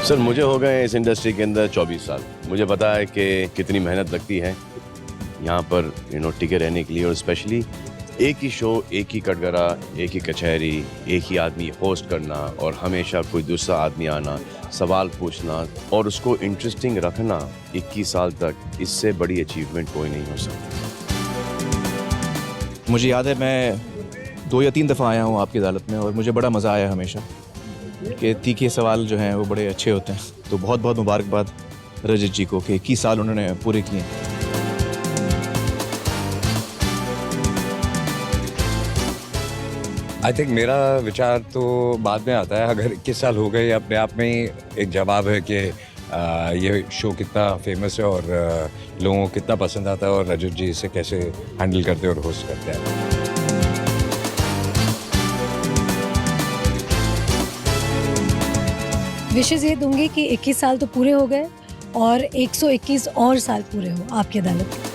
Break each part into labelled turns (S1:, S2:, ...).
S1: Sir मुझे हो गए इस इंडस्ट्री के अंदर 24 साल। मुझे पता है कि कितनी मेहनत लगती है यहाँ पर टिके रहने के लिए, और स्पेशली एक ही शो, एक ही कटघरा, एक ही कचहरी, एक ही आदमी होस्ट करना और हमेशा कोई दूसरा आदमी आना, सवाल पूछना और उसको इंटरेस्टिंग रखना 21 साल तक, इससे बड़ी अचीवमेंट कोई नहीं हो सकती।
S2: मुझे याद है मैं 2 या 3 दफ़ा आया हूँ आपकी अदालत में और मुझे बड़ा मज़ा आया हमेशा कि तीखे सवाल जो हैं वो बड़े अच्छे होते हैं। तो बहुत बहुत मुबारकबाद रजत जी को कि 21 साल उन्होंने पूरे किए।
S3: आई थिंक मेरा विचार तो बाद में आता है। अगर 21 साल हो गए अपने आप में ही एक जवाब है कि ये शो कितना फेमस है और लोगों को कितना पसंद आता है और रजत जी इसे कैसे हैंडल करते हैं और होस्ट करते हैं।
S4: विशेष ये दूंगी कि 21 साल तो पूरे हो गए और 121 और साल पूरे हो आपकी अदालत के।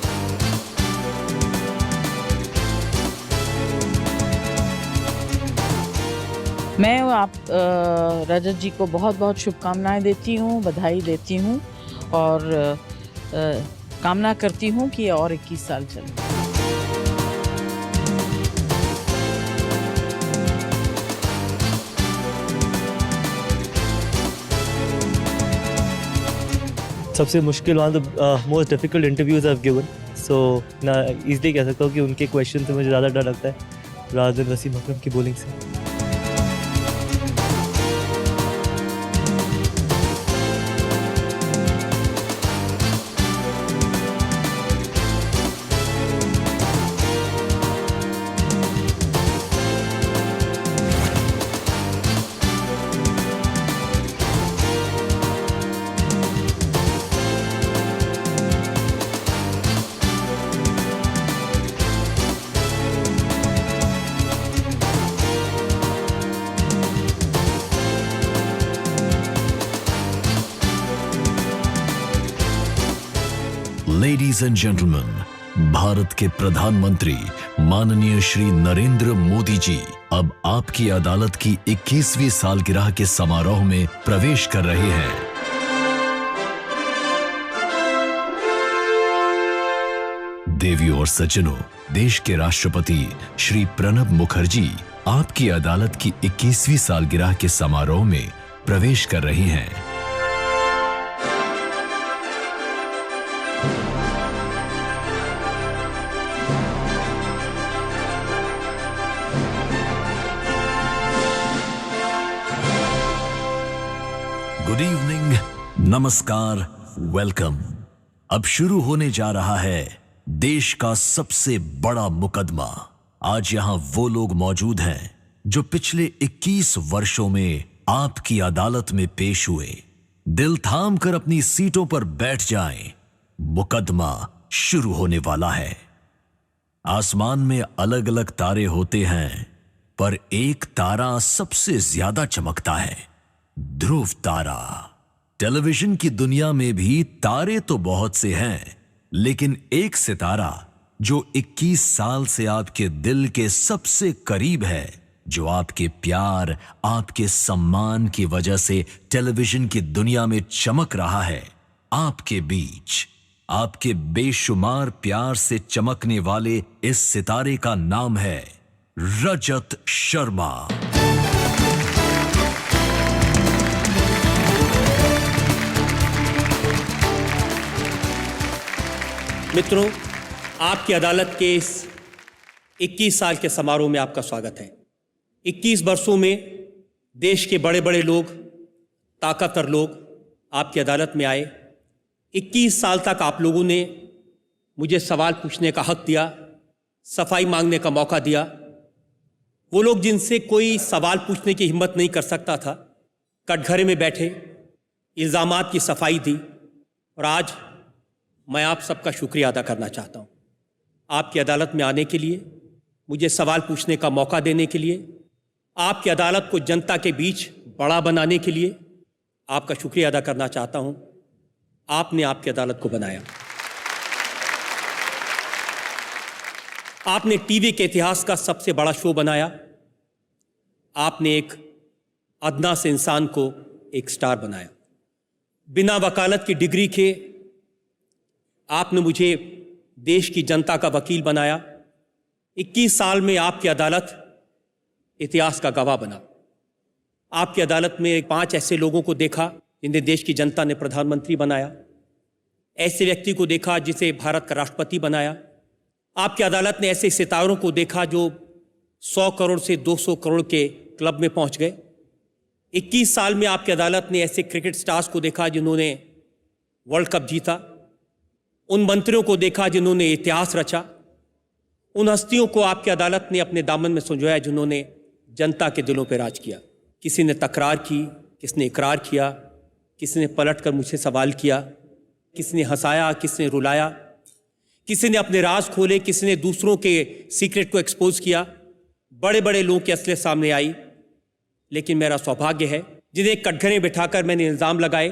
S5: मैं आप रजत जी को बहुत बहुत शुभकामनाएं देती हूँ, बधाई देती हूँ और कामना करती हूँ कि और 21 साल चले।
S6: सबसे मुश्किल one the most difficult interviews I have given, so ना ईजिली कह सकता हूँ कि उनके क्वेश्चन से मुझे ज़्यादा डर लगता है रादर देन वसीम अकरम की बॉलिंग से।
S7: लेडीज एंड जेंटलमैन, भारत के प्रधानमंत्री माननीय श्री नरेंद्र मोदी जी अब आपकी अदालत की 21वीं सालगिरह के समारोह में प्रवेश कर रहे हैं। देवियों और सज्जनों, देश के राष्ट्रपति श्री प्रणब मुखर्जी आपकी अदालत की 21वीं सालगिरह के समारोह में प्रवेश कर रहे हैं। गुड इवनिंग, नमस्कार, वेलकम। अब शुरू होने जा रहा है देश का सबसे बड़ा मुकदमा। आज यहां वो लोग मौजूद हैं जो पिछले 21 वर्षों में आपकी अदालत में पेश हुए। दिल थाम कर अपनी सीटों पर बैठ जाएं, मुकदमा शुरू होने वाला है। आसमान में अलग अलग तारे होते हैं, पर एक तारा सबसे ज्यादा चमकता है, ध्रुव तारा। टेलीविजन की दुनिया में भी तारे तो बहुत से हैं, लेकिन एक सितारा जो 21 साल से आपके दिल के सबसे करीब है, जो आपके प्यार, आपके सम्मान की वजह से टेलीविजन की दुनिया में चमक रहा है, आपके बीच। आपके बेशुमार प्यार से चमकने वाले इस सितारे का नाम है रजत शर्मा।
S8: मित्रों, आपकी अदालत के इस 21 साल के समारोह में आपका स्वागत है। 21 वर्षों में देश के बड़े बड़े लोग, ताकतवर लोग आपकी अदालत में आए। 21 साल तक आप लोगों ने मुझे सवाल पूछने का हक दिया, सफाई मांगने का मौका दिया। वो लोग जिनसे कोई सवाल पूछने की हिम्मत नहीं कर सकता था, कटघरे में बैठे इल्ज़ामात की सफाई दी। और आज मैं आप सबका शुक्रिया अदा करना चाहता हूँ, आपकी अदालत में आने के लिए, मुझे सवाल पूछने का मौका देने के लिए, आपकी अदालत को जनता के बीच बड़ा बनाने के लिए आपका शुक्रिया अदा करना चाहता हूँ। आपने आपकी अदालत को बनाया। आपने टीवी के इतिहास का सबसे बड़ा शो बनाया। आपने एक अदना से इंसान को एक स्टार बनाया। बिना वकालत की डिग्री के आपने मुझे देश की जनता का वकील बनाया। 21 साल में आपकी अदालत इतिहास का गवाह बना। आपकी अदालत में 5 ऐसे लोगों को देखा जिन्हें देश की जनता ने प्रधानमंत्री बनाया। ऐसे व्यक्ति को देखा जिसे भारत का राष्ट्रपति बनाया। आपकी अदालत ने ऐसे सितारों को देखा जो 100 करोड़ से 200 करोड़ के क्लब में पहुंच गए। 21 साल में आपकी अदालत ने ऐसे क्रिकेट स्टार्स को देखा जिन्होंने वर्ल्ड कप जीता। उन मंत्रियों को देखा जिन्होंने इतिहास रचा। उन हस्तियों को आपकी अदालत ने अपने दामन में संजोया जिन्होंने जनता के दिलों पर राज किया। किसी ने तकरार की, किसी ने इकरार किया, किसी ने पलट कर मुझसे सवाल किया, किसी ने हंसाया, किसी ने रुलाया, किसी ने अपने राज खोले, किसी ने दूसरों के सीक्रेट को एक्सपोज किया। बड़े बड़े लोगों की असलियत सामने आई। लेकिन मेरा सौभाग्य है जिन्हें कटघरे बिठाकर मैंने इल्ज़ाम लगाए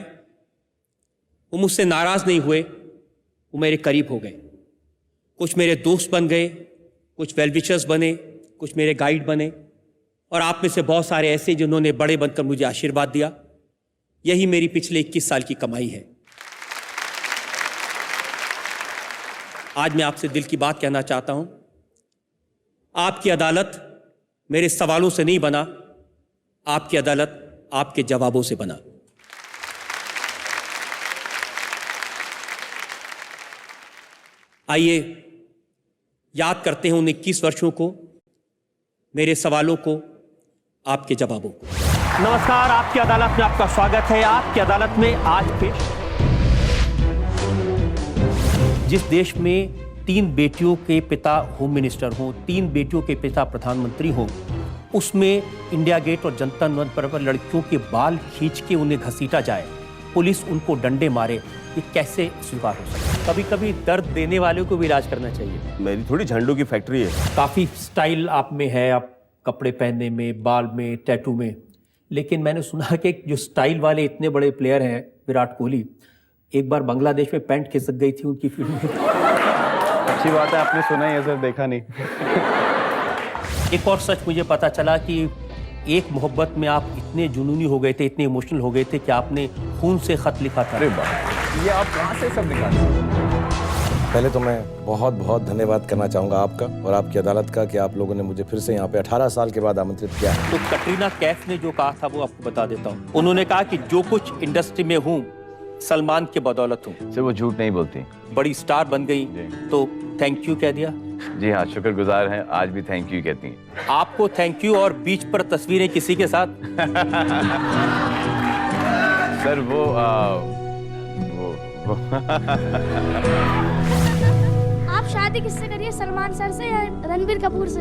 S8: वो मुझसे नाराज़ नहीं हुए, वो मेरे करीब हो गए। कुछ मेरे दोस्त बन गए, कुछ वेलविशर्स बने, कुछ मेरे गाइड बने, और आप में से बहुत सारे ऐसे जिन्होंने बड़े बनकर मुझे आशीर्वाद दिया। यही मेरी पिछले 21 साल की कमाई है। आज मैं आपसे दिल की बात कहना चाहता हूं। आपकी अदालत मेरे सवालों से नहीं बना, आपकी अदालत आपके जवाबों से बना। आइए याद करते हैं उन 21 वर्षों को, मेरे सवालों को, आपके जवाबों को। नमस्कार, आपकी अदालत में आपका स्वागत है। आपकी अदालत में आज पेश जिस देश में 3 बेटियों के पिता होम मिनिस्टर हों, 3 बेटियों के पिता प्रधानमंत्री हों, उसमें इंडिया गेट और जनता मंच पर लड़कियों के बाल खींच के उन्हें घसीटा जाए, पुलिस उनको डंडे मारे, ये कैसे स्वीकार हो सकता है? कभी कभी दर्द देने वाले को भी इलाज करना चाहिए।
S1: मेरी थोड़ी झंडू की फैक्ट्री है।
S8: काफ़ी स्टाइल आप में है, आप कपड़े पहनने में, बाल में, टैटू में। लेकिन मैंने सुना कि जो स्टाइल वाले इतने बड़े प्लेयर हैं, विराट कोहली, एक बार बांग्लादेश में पैंट खिसक गई थी उनकी फील्ड में।
S2: अच्छी बात है, आपने सुना है सर, देखा नहीं।
S8: एक और सच मुझे पता चला कि एक मोहब्बत में आप इतने जुनूनी हो गए थे, इतने इमोशनल हो गए थे कि आपने खून से खत लिखा था।
S2: अरे वाह, ये आप कहाँ से सब निकाले?
S9: पहले तो मैं बहुत बहुत धन्यवाद करना चाहूँगा आपका और आपकी अदालत का कि आप लोगों ने मुझे फिर से यहाँ पे 18 साल के बाद आमंत्रित किया है।
S8: तो कटरीना कैफ ने जो कहा था वो आपको बता देता हूँ। उन्होंने कहा कि जो कुछ इंडस्ट्री में हूँ सलमान के बदौलत हूँ।
S1: सिर्फ वो झूठ नहीं बोलती,
S8: बड़ी स्टार बन गई तो थैंक यू कह दिया।
S1: जी हाँ, शुक्रगुजार हैं, आज भी थैंक यू कहती हैं।
S8: आपको थैंक यू और बीच पर तस्वीरें किसी के साथ?
S1: सर वो
S10: आप शादी किससे करिए, सलमान सर से या रणबीर कपूर से?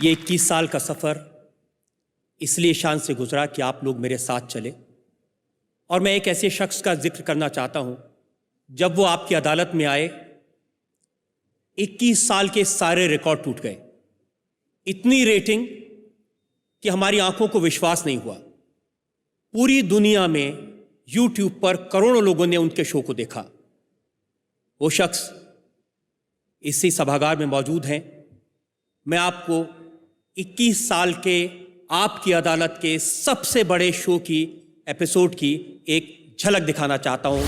S8: ये 21 साल का सफ़र इसलिए शान से गुजरा कि आप लोग मेरे साथ चले। और मैं एक ऐसे शख्स का जिक्र करना चाहता हूं, जब वो आपकी अदालत में आए 21 साल के सारे रिकॉर्ड टूट गए। इतनी रेटिंग कि हमारी आंखों को विश्वास नहीं हुआ। पूरी दुनिया में YouTube पर करोड़ों लोगों ने उनके शो को देखा। वो शख्स इसी सभागार में मौजूद हैं। मैं आपको 21 साल के आपकी अदालत के सबसे बड़े शो की एपिसोड की एक झलक दिखाना चाहता हूं।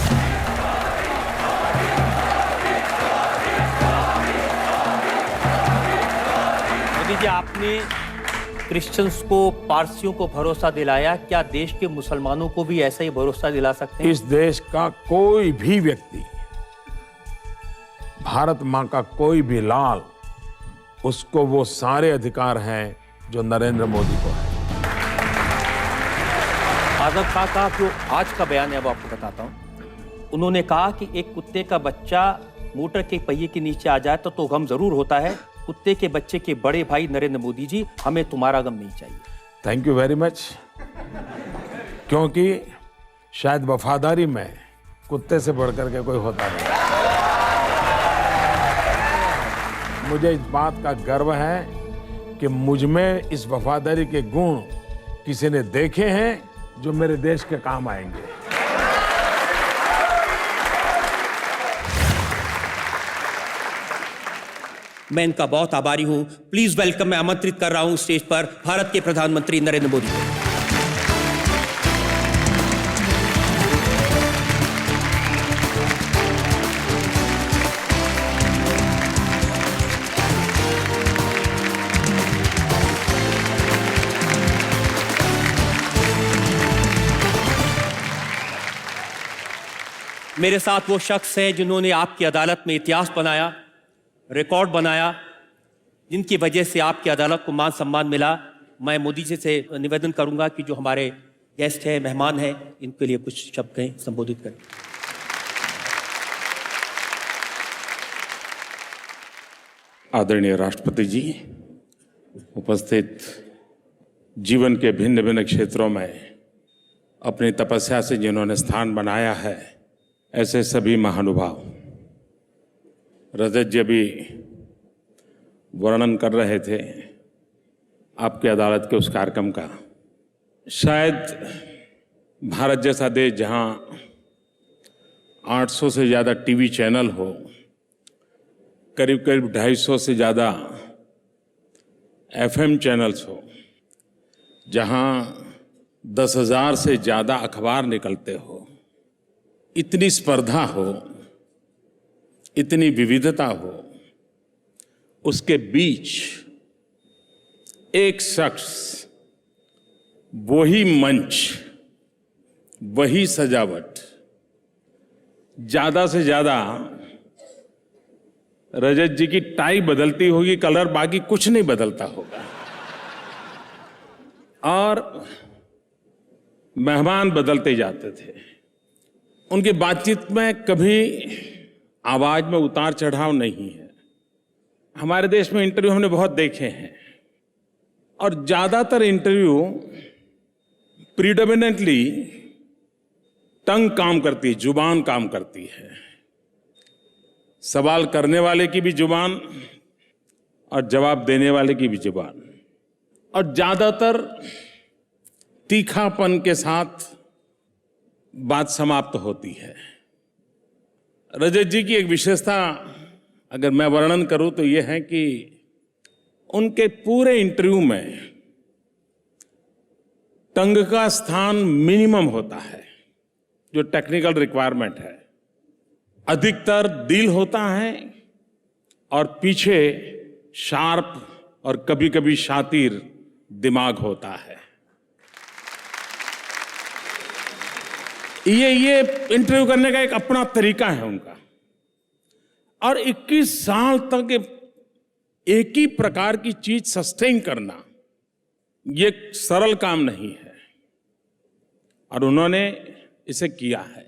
S8: मोदी जी, आपने क्रिश्चियंस को, पारसियों को भरोसा दिलाया, क्या देश के मुसलमानों को भी ऐसा ही भरोसा दिला सकते हैं?
S11: इस देश का कोई भी व्यक्ति, भारत मां का कोई भी लाल, उसको वो सारे अधिकार हैं जो नरेंद्र मोदी को है।
S8: आजम खां का जो आज का बयान है वो आपको बताता हूं। उन्होंने कहा कि एक कुत्ते का बच्चा मोटर के पहिए के नीचे आ जाए तो गम जरूर होता है। कुत्ते के बच्चे के बड़े भाई नरेंद्र मोदी जी, हमें तुम्हारा गम नहीं चाहिए।
S11: Thank you very much. क्योंकि शायद वफादारी में कुत्ते से बढ़कर के कोई होता नहीं। मुझे इस बात का गर्व है कि मुझ में इस वफादारी के गुण किसी ने देखे हैं जो मेरे देश के काम आएंगे।
S8: मैं इनका बहुत आभारी हूं। प्लीज वेलकम, मैं आमंत्रित कर रहा हूं स्टेज पर भारत के प्रधानमंत्री नरेंद्र मोदी को। मेरे साथ वो शख्स हैं जिन्होंने आपकी अदालत में इतिहास बनाया, रिकॉर्ड बनाया, जिनकी वजह से आपकी अदालत को मान सम्मान मिला। मैं मोदी जी से निवेदन करूंगा कि जो हमारे गेस्ट हैं, मेहमान हैं, इनके लिए कुछ शब्द कहें, संबोधित करें।
S11: आदरणीय राष्ट्रपति जी, उपस्थित जीवन के भिन्न भिन्न क्षेत्रों में अपनी तपस्या से जिन्होंने स्थान बनाया है, ऐसे सभी महानुभाव। रजत जी अभी वर्णन कर रहे थे आपकी अदालत के उस कार्यक्रम का। शायद भारत जैसा देश जहां 800 से ज़्यादा टीवी चैनल हो, करीब करीब 250 से ज़्यादा FM चैनल्स हो, जहां 10,000 से ज़्यादा अखबार निकलते हो, इतनी स्पर्धा हो, इतनी विविधता हो, उसके बीच एक शख्स, वही मंच, वही सजावट, ज्यादा से ज्यादा रजत जी की टाई बदलती होगी, कलर बाकी कुछ नहीं बदलता होगा, और मेहमान बदलते जाते थे। उनकी बातचीत में कभी आवाज में उतार चढ़ाव नहीं है। हमारे देश में इंटरव्यू हमने बहुत देखे हैं, और ज्यादातर इंटरव्यू प्रीडोमिनेंटली टंग काम करती है, जुबान काम करती है। सवाल करने वाले की भी जुबान और जवाब देने वाले की भी जुबान, और ज्यादातर तीखापन के साथ बात समाप्त होती है। रजत जी की एक विशेषता अगर मैं वर्णन करूं तो यह है कि उनके पूरे इंटरव्यू में टंग का स्थान मिनिमम होता है, जो टेक्निकल रिक्वायरमेंट है। अधिकतर दिल होता है और पीछे शार्प और कभी कभी शातिर दिमाग होता है। ये इंटरव्यू करने का एक अपना तरीका है उनका, और 21 साल तक एक ही प्रकार की चीज सस्टेन करना ये सरल काम नहीं है, और उन्होंने इसे किया है।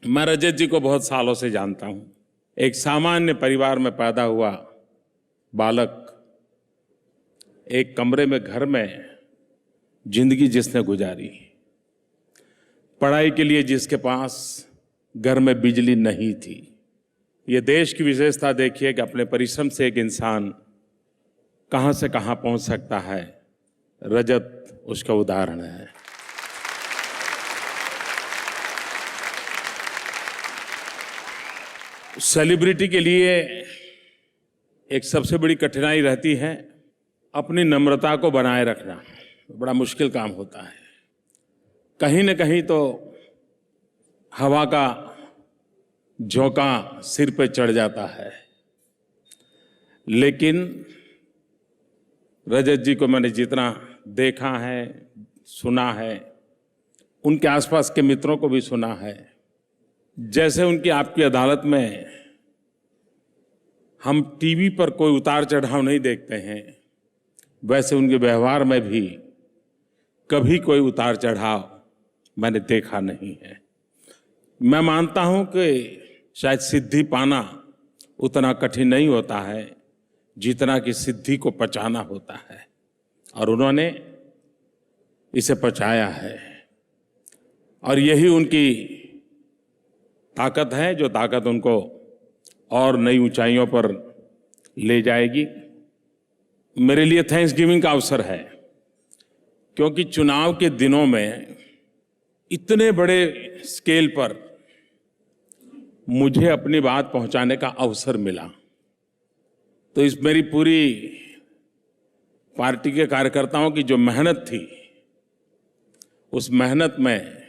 S11: मैं रजत जी को बहुत सालों से जानता हूं। एक सामान्य परिवार में पैदा हुआ बालक, एक कमरे में घर में जिंदगी जिसने गुजारी, पढ़ाई के लिए जिसके पास घर में बिजली नहीं थी। ये देश की विशेषता देखिए कि अपने परिश्रम से एक इंसान कहां से कहां पहुंच सकता है। रजत उसका उदाहरण है। सेलिब्रिटी के लिए एक सबसे बड़ी कठिनाई रहती है अपनी नम्रता को बनाए रखना। बड़ा मुश्किल काम होता है। कहीं न कहीं तो हवा का झोंका सिर पे चढ़ जाता है, लेकिन रजत जी को मैंने जितना देखा है, सुना है, उनके आसपास के मित्रों को भी सुना है, जैसे उनकी आपकी अदालत में हम टीवी पर कोई उतार चढ़ाव नहीं देखते हैं, वैसे उनके व्यवहार में भी कभी कोई उतार चढ़ाव मैंने देखा नहीं है। मैं मानता हूं कि शायद सिद्धि पाना उतना कठिन नहीं होता है जितना कि सिद्धि को पचाना होता है, और उन्होंने इसे पचाया है, और यही उनकी ताकत है, जो ताकत उनको और नई ऊंचाइयों पर ले जाएगी। मेरे लिए थैंक्सगिविंग का अवसर है, क्योंकि चुनाव के दिनों में इतने बड़े स्केल पर मुझे अपनी बात पहुंचाने का अवसर मिला। तो इस मेरी पूरी पार्टी के कार्यकर्ताओं की जो मेहनत थी, उस मेहनत में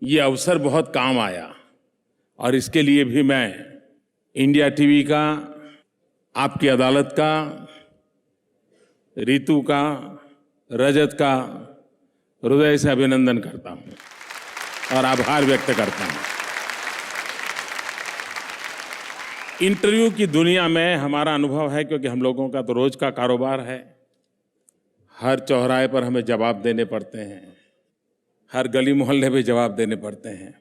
S11: ये अवसर बहुत काम आया। और इसके लिए भी मैं इंडिया टीवी का, आपकी अदालत का, रितु का, रजत का हृदय से अभिनंदन करता हूं और आभार व्यक्त करता हूं। इंटरव्यू की दुनिया में हमारा अनुभव है, क्योंकि हम लोगों का तो रोज का कारोबार है, हर चौराहे पर हमें जवाब देने पड़ते हैं, हर गली मोहल्ले में जवाब देने पड़ते हैं।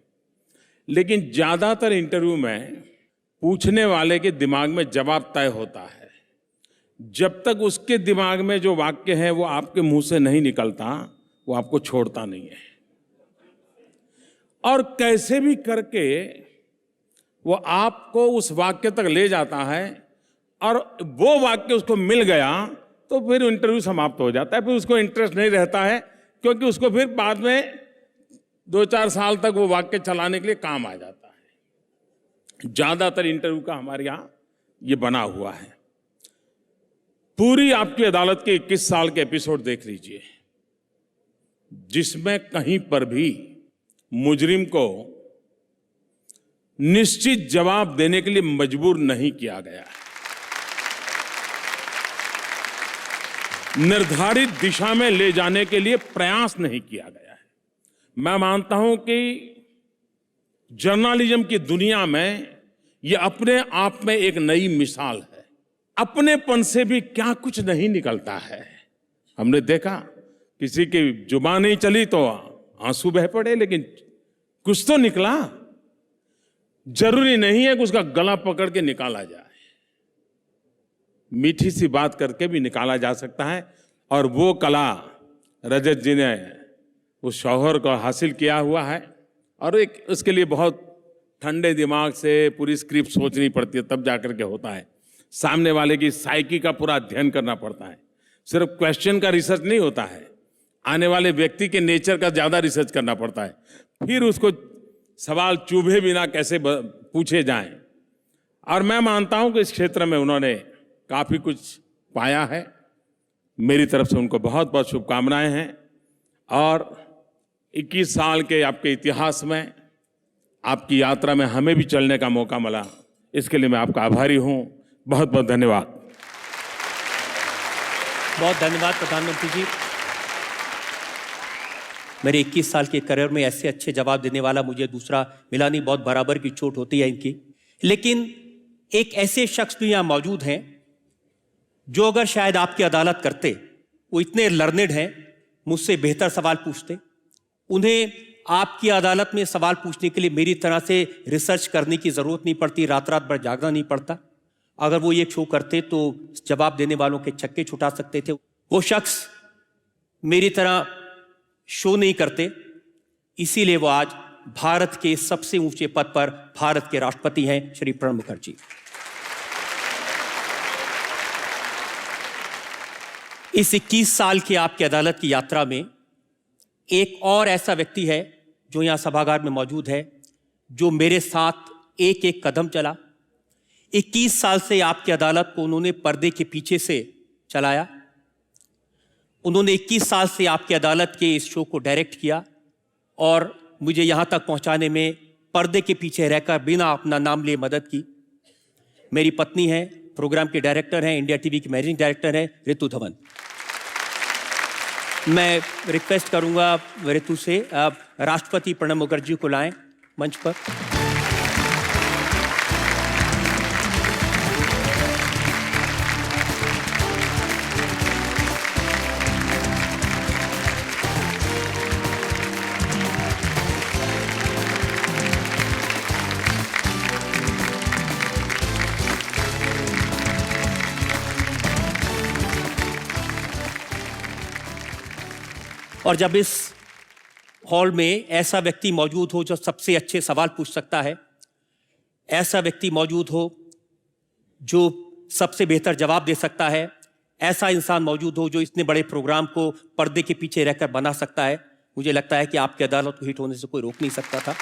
S11: लेकिन ज़्यादातर इंटरव्यू में पूछने वाले के दिमाग में जवाब तय होता है। जब तक उसके दिमाग में जो वाक्य है वो आपके मुंह से नहीं निकलता, वो आपको छोड़ता नहीं है। और कैसे भी करके वो आपको उस वाक्य तक ले जाता है, और वो वाक्य उसको मिल गया तो फिर इंटरव्यू समाप्त हो जाता है। फिर उसको इंटरेस्ट नहीं रहता है, क्योंकि उसको फिर बाद में 2-4 साल तक वो वाक्य चलाने के लिए काम आ जाता है। ज्यादातर इंटरव्यू का हमारे यहाँ ये बना हुआ है। पूरी आपकी अदालत के 21 साल के एपिसोड देख लीजिए, जिसमें कहीं पर भी मुजरिम को निश्चित जवाब देने के लिए मजबूर नहीं किया गया है। निर्धारित दिशा में ले जाने के लिए प्रयास नहीं किया गया है। मैं मानता हूं कि जर्नलिज्म की दुनिया में यह अपने आप में एक नई मिसाल है। अपनेपन से भी क्या कुछ नहीं निकलता है। हमने देखा, किसी की जुबान नहीं चली तो आंसू बह पड़े, लेकिन कुछ तो निकला। जरूरी नहीं है कि उसका गला पकड़ के निकाला जाए, मीठी सी बात करके भी निकाला जा सकता है। और वो कला रजत जी ने उस शौहर को हासिल किया हुआ है, और एक उसके लिए बहुत ठंडे दिमाग से पूरी स्क्रिप्ट सोचनी पड़ती है, तब जाकर के होता है। सामने वाले की साइकी का पूरा अध्ययन करना पड़ता है। सिर्फ क्वेश्चन का रिसर्च नहीं होता है, आने वाले व्यक्ति के नेचर का ज्यादा रिसर्च करना पड़ता है। फिर उसको सवाल चुभे बिना कैसे पूछे जाएं। और मैं मानता हूं कि इस क्षेत्र में उन्होंने काफी कुछ पाया है। मेरी तरफ से उनको बहुत बहुत शुभकामनाएं हैं। और 21 साल के आपके इतिहास में, आपकी यात्रा में हमें भी चलने का मौका मिला, इसके लिए मैं आपका आभारी हूं। बहुत बहुत धन्यवाद।
S12: बहुत धन्यवाद प्रधानमंत्री जी। मेरे 21 साल के करियर में ऐसे अच्छे जवाब देने वाला मुझे दूसरा मिला नहीं। बहुत बराबर की चोट होती है इनकी। लेकिन एक ऐसे शख्स भी यहाँ मौजूद हैं जो अगर शायद आपकी अदालत करते, वो इतने लर्नेड हैं, मुझसे बेहतर सवाल पूछते। उन्हें आपकी अदालत में सवाल पूछने के लिए मेरी तरह से रिसर्च करने की ज़रूरत नहीं पड़ती, रात रात भर जागना नहीं पड़ता। अगर वो ये शो करते तो जवाब देने वालों के छक्के छुटा सकते थे। वो शख्स मेरी तरह शो नहीं करते, इसीलिए वो आज भारत के सबसे ऊंचे पद पर भारत के राष्ट्रपति हैं, श्री प्रणब मुखर्जी। इस 21 साल की आपकी अदालत की यात्रा में एक और ऐसा व्यक्ति है जो यहां सभागार में मौजूद है, जो मेरे साथ एक एक कदम चला। 21 साल से आपकी अदालत को उन्होंने पर्दे के पीछे से चलाया। उन्होंने 21 साल से आपकी अदालत के इस शो को डायरेक्ट किया और मुझे यहाँ तक पहुँचाने में पर्दे के पीछे रहकर बिना अपना नाम लिए मदद की। मेरी पत्नी है, प्रोग्राम के डायरेक्टर हैं, इंडिया टीवी की मैनेजिंग डायरेक्टर हैं, रितु धवन। मैं रिक्वेस्ट करूँगा रितु से, आप राष्ट्रपति प्रणब मुखर्जी को लाएं मंच पर। और जब इस हॉल में ऐसा व्यक्ति मौजूद हो जो सबसे अच्छे सवाल पूछ सकता है, ऐसा व्यक्ति मौजूद हो जो सबसे बेहतर जवाब दे सकता है, ऐसा इंसान मौजूद हो जो इतने बड़े प्रोग्राम को पर्दे के पीछे रहकर बना सकता है, मुझे लगता है कि आपकी अदालत को हिट होने से कोई रोक नहीं सकता था।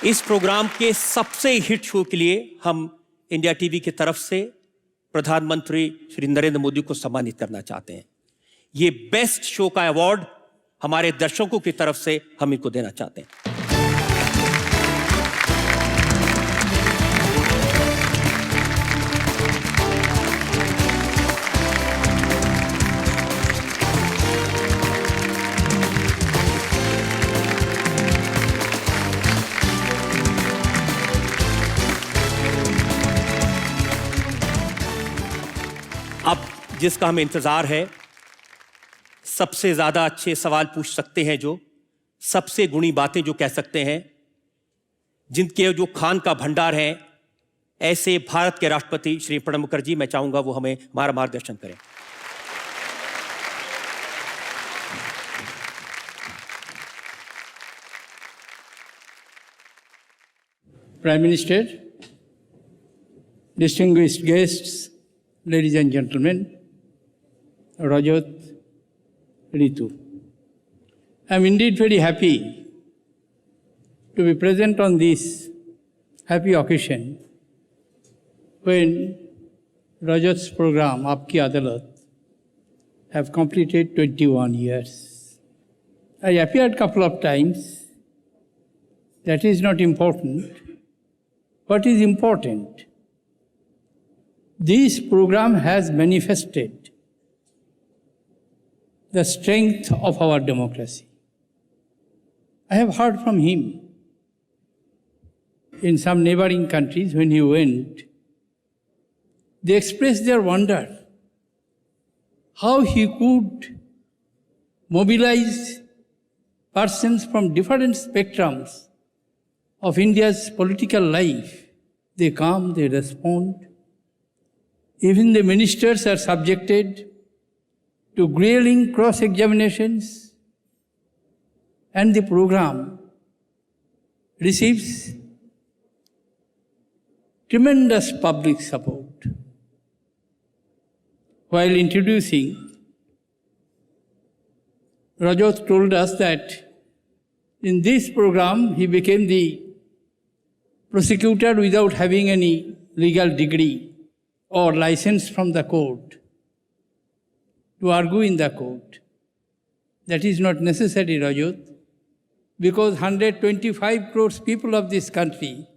S12: इस प्रोग्राम के सबसे हिट शो के लिए हम इंडिया टीवी की तरफ से प्रधानमंत्री श्री नरेंद्र मोदी को सम्मानित करना चाहते हैं। ये बेस्ट शो का अवार्ड हमारे दर्शकों की तरफ से हम इनको देना चाहते हैं। अब जिसका हमें इंतजार है, सबसे ज्यादा अच्छे सवाल पूछ सकते हैं, जो सबसे गुणी बातें जो कह सकते हैं, जिनके जो खान का भंडार है, ऐसे भारत के राष्ट्रपति श्री प्रणब मुखर्जी, मैं चाहूंगा वो हमें हमारा मार्गदर्शन करें।
S13: Prime Minister, distinguished guests, ladies and gentlemen, Rajat, Ritu. I am indeed very happy to be present on this happy occasion when Rajat's program, Aapki Adalat, have completed 21 years. I appeared a couple of times. That is not important. What is important? This program has manifested the strength of our democracy. I have heard from him in some neighboring countries when he went, they expressed their wonder how he could mobilize persons from different spectrums of India's political life. They come, they respond. Even the ministers are subjected to grueling cross-examinations, and the program receives tremendous public support. While introducing, Rajat told us that in this program he became the prosecutor without having any legal degree or license from the court to argue in the court. That is not necessary, Rajat, because 125 crores people of this country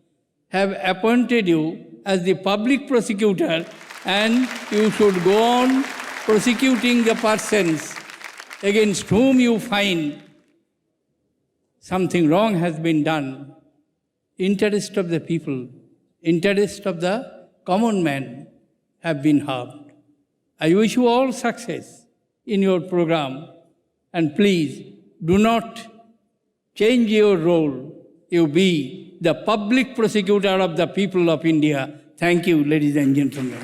S13: have appointed you as the public prosecutor, and you should go on prosecuting the persons against whom you find something wrong has been done. Interest of the people, interest of the common man have been harmed. I wish you all success in your program, and please do not change your role. You be the public prosecutor of the people of India. Thank you, ladies and gentlemen.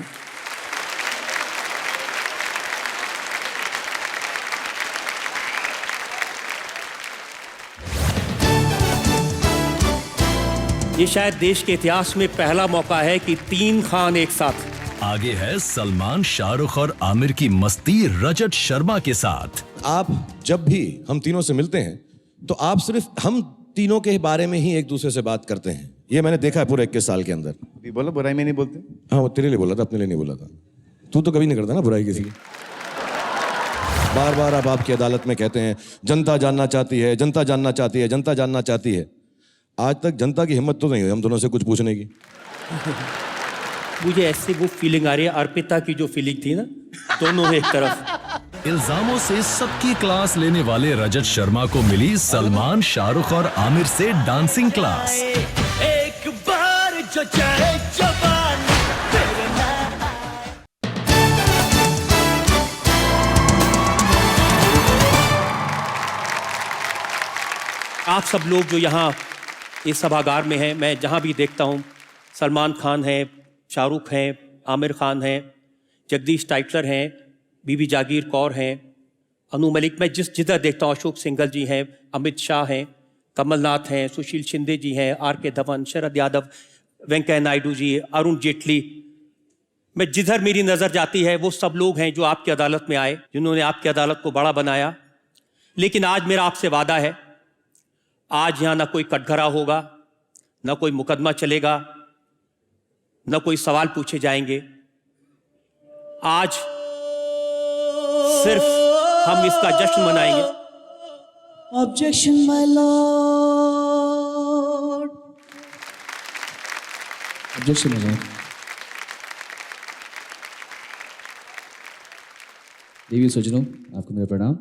S12: ये शायद देश के इतिहास में पहला मौका है कि 3 खान एक साथ।
S7: आगे है सलमान, शाहरुख और आमिर की मस्ती रजत शर्मा के साथ।
S9: आप जब भी हम तीनों से मिलते हैं तो आप सिर्फ हम तीनों के बारे में ही एक दूसरे से बात करते हैं। ये मैंने देखा है पूरे 21 साल के अंदर।
S2: भी बोला बुराई में नहीं बोलते।
S9: हाँ, वो तेरे लिए बोला था, अपने लिए नहीं बोला था। तू तो कभी नहीं करता ना बुराई किसी की। बार बार आप आपकी अदालत में कहते हैं जनता जानना चाहती है, जनता जानना चाहती है, जनता जानना चाहती है। आज तक जनता की हिम्मत तो नहीं हुई हम दोनों से कुछ पूछने की।
S12: मुझे ऐसे वो फीलिंग आ रही है, अर्पिता की जो फीलिंग थी ना, दोनों एक तरफ।
S7: इल्जामों से सबकी क्लास लेने वाले रजत शर्मा को मिली सलमान, शाहरुख और आमिर से डांसिंग क्लास।
S14: एक बार जो चाहे जवान तेरे नाम।
S12: आप सब लोग जो यहाँ इस सभागार में हैं, मैं जहाँ भी देखता हूँ, सलमान खान हैं, शाहरुख हैं, आमिर खान हैं, जगदीश टाइटलर हैं, बीबी जागीर कौर हैं, अनु मलिक, मैं जिधर देखता हूँ, अशोक सिंघल जी हैं, अमित शाह हैं, कमलनाथ हैं, सुशील शिंदे जी हैं, आर.के. धवन, शरद यादव, वेंकैया नायडू जी, अरुण जेटली, मैं जिधर मेरी नज़र जाती है वो सब लोग हैं जो आपकी अदालत में आए, जिन्होंने आपकी अदालत को बड़ा बनाया। लेकिन आज मेरा आपसे वादा है, आज यहाँ ना कोई कटघरा होगा, ना कोई मुकदमा चलेगा, न कोई सवाल पूछे जाएंगे। आज सिर्फ हम इसका जश्न मनाएंगे।
S14: Objection, my lord.
S15: Objection, my lord. देवी सज्जनों, आपको मेरा प्रणाम।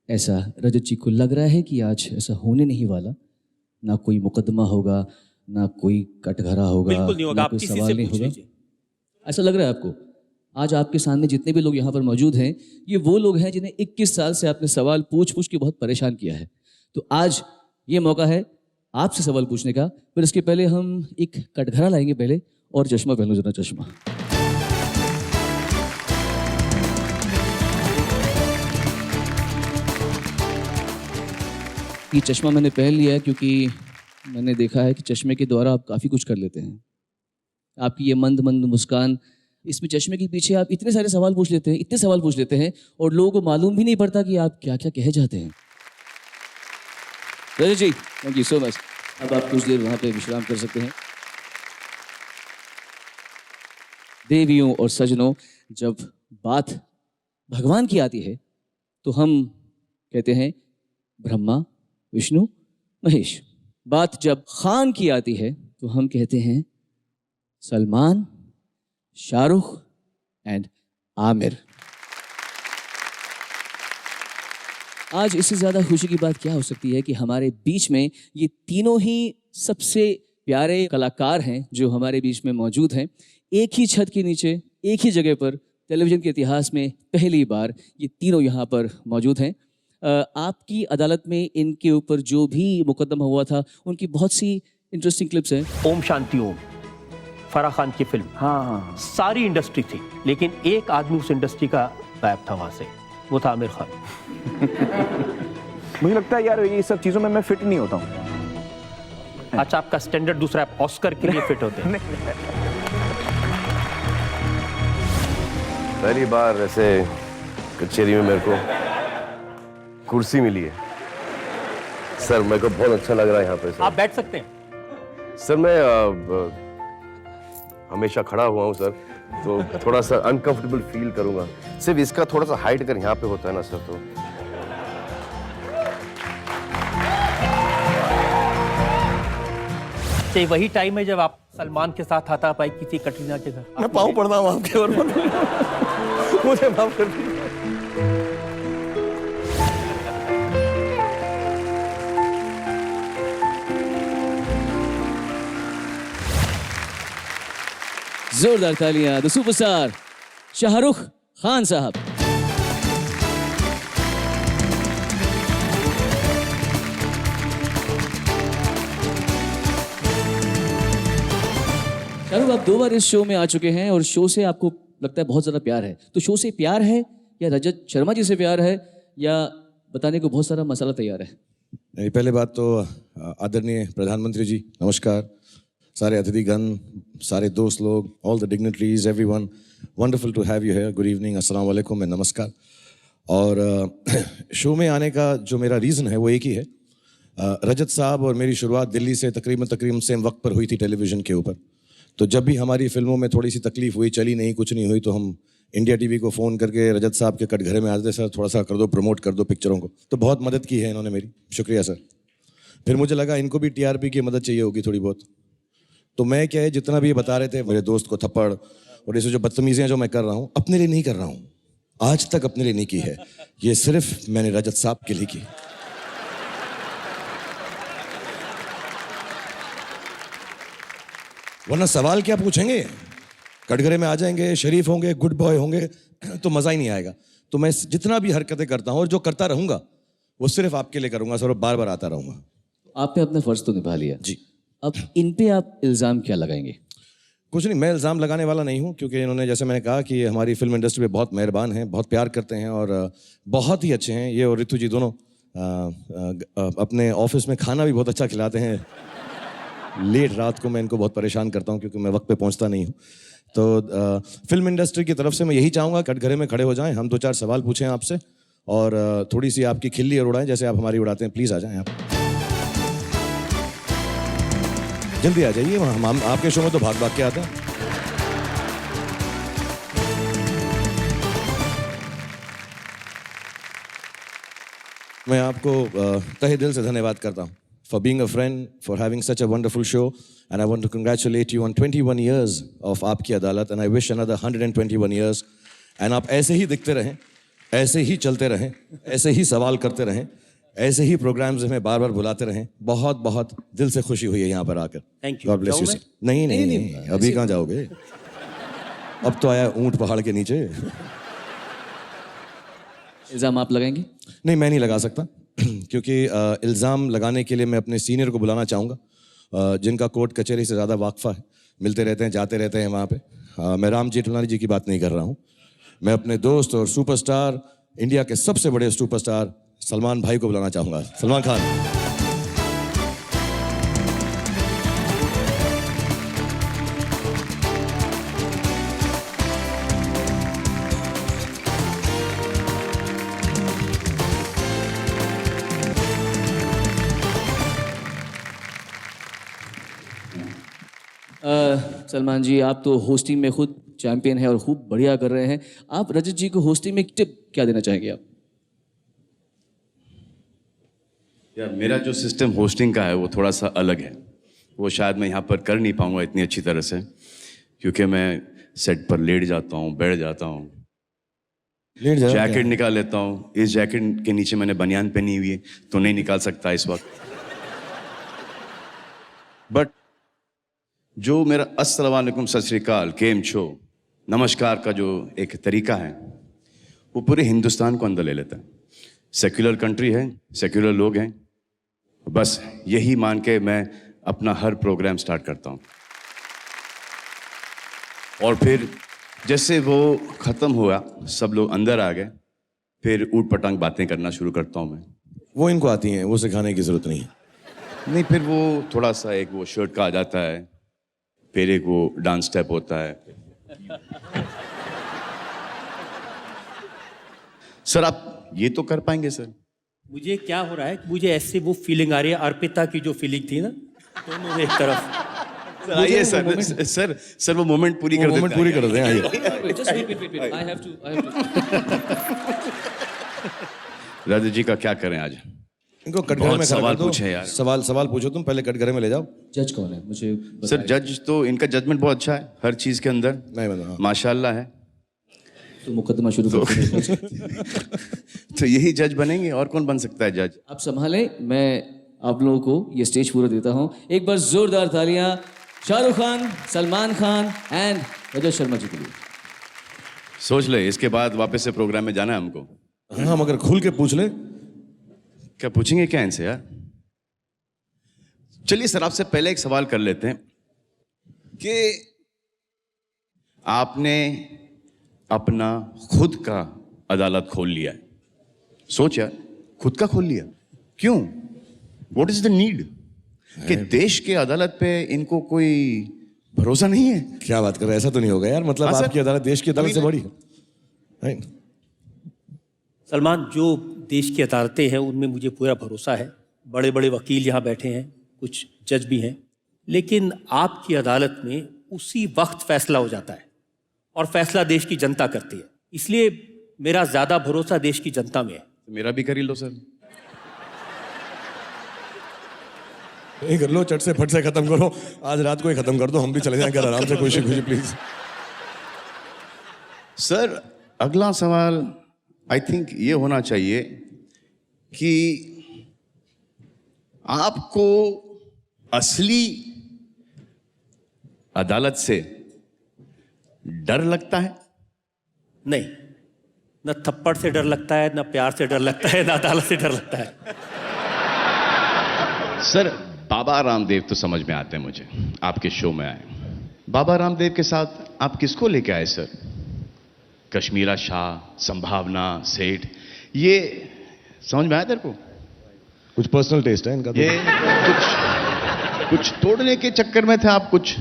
S15: ऐसा रजत जी को लग रहा है कि आज ऐसा होने नहीं वाला, ना कोई मुकदमा होगा, ना कोई कटघरा होगा,
S12: बिल्कुल नहीं होगा,
S15: ना
S12: आप
S15: कोई
S12: किसी
S15: सवाल
S12: से
S15: नहीं
S12: पूछ
S15: होगा।
S12: लीजिए।
S15: ऐसा लग रहा है आपको? आज आपके सामने जितने भी लोग यहाँ पर मौजूद हैं, ये वो लोग हैं जिन्हें 21 साल से आपने सवाल पूछ पूछ के बहुत परेशान किया है। तो आज ये मौका है आपसे सवाल पूछने का। पर इसके पहले हम एक कटघरा लाएंगे पहले, और चश्मा पहन लो जरा, चश्मा। ये चश्मा मैंने पहन लिया है क्योंकि मैंने देखा है कि चश्मे के द्वारा आप काफ़ी कुछ कर लेते हैं। आपकी ये मंद मंद मुस्कान, इसमें चश्मे के पीछे आप इतने सारे सवाल पूछ लेते हैं, इतने सवाल पूछ लेते हैं, और लोगों को मालूम भी नहीं पड़ता कि आप क्या क्या कहे जाते हैं। रजत जी, थैंक यू सो मच। अब आप कुछ देर वहाँ पे विश्राम कर सकते हैं। देवियों और सजनों, जब बात भगवान की आती है तो हम कहते हैं ब्रह्मा, विष्णु, महेश। बात जब खान की आती है तो हम कहते हैं सलमान, शाहरुख एंड आमिर। आज इससे ज़्यादा खुशी की बात क्या हो सकती है कि हमारे बीच में ये तीनों ही सबसे प्यारे कलाकार हैं जो हमारे बीच में मौजूद हैं। एक ही छत के नीचे, एक ही जगह पर टेलीविज़न के इतिहास में पहली बार ये तीनों यहाँ पर मौजूद हैं। आपकी अदालत में इनके ऊपर जो भी मुकदमा हुआ था, उनकी बहुत सी इंटरेस्टिंग क्लिप्स हैं।
S12: ओम शांति ओम, फराह खान की फिल्म। हाँ, सारी इंडस्ट्री थी, लेकिन एक आदमी उस इंडस्ट्री का गायब था वहां से, वो था आमिर खान।
S2: मुझे लगता है यार ये सब चीज़ों में मैं फिट नहीं होता हूँ।
S12: अच्छा, आपका स्टैंडर्ड दूसरा, आप ऑस्कर के लिए फिट होते हैं।
S1: पहली बार ऐसे कचहरी में मेरे को कुर्सी मिली है सर, मेरे को बहुत अच्छा लग रहा है यहाँ पे सर।
S12: आप बैठ सकते हैं
S1: सर। मैं हमेशा खड़ा हुआ हूँ सर, तो थोड़ा सा अनकंफर्टेबल फील करूंगा। सिर्फ इसका थोड़ा सा हाइट अगर यहाँ पे होता है ना सर, तो
S12: ये वही टाइम है जब आप सलमान के साथ हाथा पाई किसी कटरीना के घर।
S2: मैं पाँव पड़ रहा हूँ आपके, और मुझे माफ कर दीजिए।
S15: जोरदार तालियां द सुपरस्टार शाहरुख खान साहब। शाहरुख, आप 2 बार इस शो में आ चुके हैं और शो से आपको लगता है बहुत ज़्यादा प्यार है। तो शो से प्यार है या रजत शर्मा जी से प्यार है, या बताने को बहुत सारा मसाला तैयार है?
S9: नहीं, पहले बात तो आदरणीय प्रधानमंत्री जी नमस्कार, सारे अतिथिगण, सारे दोस्त लोग, all the dignitaries, everyone, wonderful to have you here. Good evening, अस्सलाम वालेकुम एंड नमस्कार। और शो में आने का जो मेरा रीज़न है वो एक ही है। रजत साहब और मेरी शुरुआत दिल्ली से तकरीबन सेम वक्त पर हुई थी टेलीविज़न के ऊपर। तो जब भी हमारी फिल्मों में थोड़ी सी तकलीफ हुई, चली नहीं, कुछ नहीं हुई, तो हम इंडिया टीवी को फ़ोन करके रजत साहब के कटघरे में आते, सर थोड़ा सा कर दो, प्रमोट कर दो पिक्चरों को। तो बहुत मदद की है इन्होंने मेरी, शुक्रिया सर। फिर मुझे लगा इनको भी टीआरपी की मदद चाहिए होगी थोड़ी बहुत, तो मैं क्या है, जितना भी ये बता रहे थे, मेरे दोस्त को थप्पड़ और ये जो बदतमीजियाँ जो मैं कर रहा हूँ, अपने लिए नहीं कर रहा हूँ, आज तक अपने लिए नहीं की है, ये सिर्फ मैंने रजत साहब के लिए की। वरना सवाल क्या पूछेंगे, कटघरे में आ जाएंगे, शरीफ होंगे, गुड बॉय होंगे, तो मज़ा ही नहीं आएगा। तो मैं जितना भी हरकतें करता हूँ और जो करता रहूँगा वो सिर्फ आपके लिए करूँगा सर, और बार बार आता रहूँगा।
S15: आपने अपना फ़र्ज़ तो निभा लिया
S9: जी।
S15: अब इन पे आप इल्ज़ाम क्या लगाएंगे?
S9: कुछ नहीं, मैं इल्ज़ाम लगाने वाला नहीं हूँ, क्योंकि इन्होंने, जैसे मैंने कहा, कि हमारी फिल्म इंडस्ट्री में बहुत मेहरबान हैं, बहुत प्यार करते हैं और बहुत ही अच्छे हैं। ये और ऋतु जी दोनों अपने ऑफिस में खाना भी बहुत अच्छा खिलाते हैं। लेट रात को मैं इनको बहुत परेशान करता हूँ क्योंकि मैं वक्त पे पहुँचता नहीं हूँ। तो फिल्म इंडस्ट्री की तरफ से मैं यही चाहूँगा, कटघरे में खड़े हो जाएं, हम 2-4 सवाल पूछें आपसे और थोड़ी सी आपकी खिल्ली और उड़ाएं जैसे आप हमारी उड़ाते हैं। प्लीज़ आ जाएं आप, जल्दी आ जाइए। हम आपके शो में तो भाग भाग के आते हैं। मैं आपको तहे दिल से धन्यवाद करता हूँ for being a friend, for having such a wonderful show, and I want to congratulate you on 21 years of आपकी अदालत, and I wish another 121 years. And आप ऐसे ही दिखते रहें, ऐसे ही चलते रहें, ऐसे ही सवाल करते रहें, ऐसे ही प्रोग्राम्स में बार बार बुलाते रहें. बहुत बहुत दिल से खुशी हुई है यहाँ पर आकर.
S12: Thank you.
S9: God bless you. नहीं, अभी कहाँ जाओगे? अब तो आया ऊंट पहाड़ के नीचे.
S15: इल्ज़ाम आप लगाएंगे?
S9: नहीं, मैं नहीं लगा सकता क्योंकि इल्ज़ाम लगाने के लिए मैं अपने सीनियर को बुलाना चाहूँगा जिनका कोर्ट कचहरी से ज़्यादा वाकफ़ा है, मिलते रहते हैं, जाते रहते हैं वहाँ पे. मैं राम जेठमलानी जी की बात नहीं कर रहा हूँ. मैं अपने दोस्त और सुपरस्टार, इंडिया के सबसे बड़े सुपरस्टार सलमान भाई को बुलाना चाहूँगा. सलमान खान.
S15: सलमान जी, आप तो होस्टिंग में खुद चैंपियन हैं और खूब बढ़िया कर रहे हैं. आप रजत जी को होस्टिंग में टिप क्या देना चाहेंगे आप?
S1: यार, मेरा जो सिस्टम होस्टिंग का है वो थोड़ा सा अलग है. वो शायद मैं यहाँ पर कर नहीं पाऊँगा इतनी अच्छी तरह से, क्योंकि मैं सेट पर लेट जाता हूँ, बैठ जाता हूँ, जैकेट निकाल लेता हूँ. इस जैकेट के नीचे मैंने बनियान पहनी हुई है तो नहीं निकाल सकता इस वक्त. बट जो मेरा अस्सलाम वालेकुम, सत श्री अकाल, केम छो, नमस्कार का जो एक तरीका है वो पूरे हिंदुस्तान को अंदर ले लेता है. सेक्युलर कंट्री है, सेक्युलर लोग हैं, बस यही मान के मैं अपना हर प्रोग्राम स्टार्ट करता हूँ. और फिर जैसे वो ख़त्म हुआ, सब लोग अंदर आ गए, फिर ऊट पटांग बातें करना शुरू करता हूँ मैं.
S9: वो इनको आती हैं, वो सिखाने की ज़रूरत नहीं है.
S1: नहीं, फिर वो थोड़ा सा एक वो शर्ट का आ जाता है, फिर एक वो डांस स्टेप होता है. सर आप ये तो कर पाएंगे सर?
S12: मुझे क्या हो रहा है कि मुझे ऐसे वो फीलिंग आ रही है, अर्पिता की जो फीलिंग थी ना, दोनों एक तरफ.
S1: आइए सर वो मोमेंट पूरी कर देते हैं.
S9: पूरी कर दें. आइए.
S1: राजू जी का क्या करें आज?
S9: इनको कटघरे में
S1: सवाल पूछे यार.
S9: सवाल पूछो तुम, पहले कटघरे में ले जाओ.
S15: जज कौन है मुझे?
S1: सर जज तो इनका जजमेंट बहुत अच्छा है हर चीज के अंदर.
S9: नहीं,
S1: माशाल्लाह है.
S15: तो मुकदमा शुरू करते
S1: तो यही जज बनेंगे, और कौन बन सकता है जज?
S15: आप संभालें, मैं आप लोगों को ये स्टेज पूरा देता हूँ. एक बार जोरदार तालियां शाहरुख खान, सलमान खान एंड रजत शर्मा जी के लिए.
S1: सोच ले, इसके बाद वापस से प्रोग्राम में जाना है हमको.
S9: हम अगर खुल के पूछ ले.
S1: क्या पूछेंगे क्या इनसे यार? चलिए सर, आपसे पहले एक सवाल कर लेते हैं कि आपने अपना खुद का अदालत खोल लिया है. सोच यार, खुद का खोल लिया. क्यों? What is the need? कि देश के अदालत पे इनको कोई भरोसा नहीं है?
S9: क्या बात कर रहे हैं? ऐसा तो नहीं होगा यार. मतलब आपकी अदालत देश की अदालत से बड़ी है.
S12: सलमान, जो देश की अदालतें हैं उनमें मुझे पूरा भरोसा है. बड़े बड़े वकील यहाँ बैठे हैं, कुछ जज भी हैं, लेकिन आपकी अदालत में उसी वक्त फैसला हो जाता है और फैसला देश की जनता करती है. इसलिए मेरा ज़्यादा भरोसा देश की जनता में है.
S1: मेरा भी कर ही लो सर.
S9: नहीं कर लो, चट से फट से खत्म करो. आज रात को ही खत्म कर दो, हम भी चले जाएंगे आराम से, खुशी खुशी प्लीज.
S1: सर अगला सवाल आई थिंक ये होना चाहिए कि आपको असली अदालत से डर लगता है?
S12: नहीं, न थप्पड़ से डर लगता है, न प्यार से डर लगता है, न अदालत से डर लगता है.
S1: सर बाबा रामदेव तो समझ में आते हैं मुझे, आपके शो में आए. बाबा रामदेव के साथ आप किसको लेके आए सर? कश्मीरा शाह, संभावना, सेठ, ये समझ में आया तेरे को?
S9: कुछ पर्सनल टेस्ट है इनका.
S1: ये कुछ तोड़ने के चक्कर में थे आप कुछ.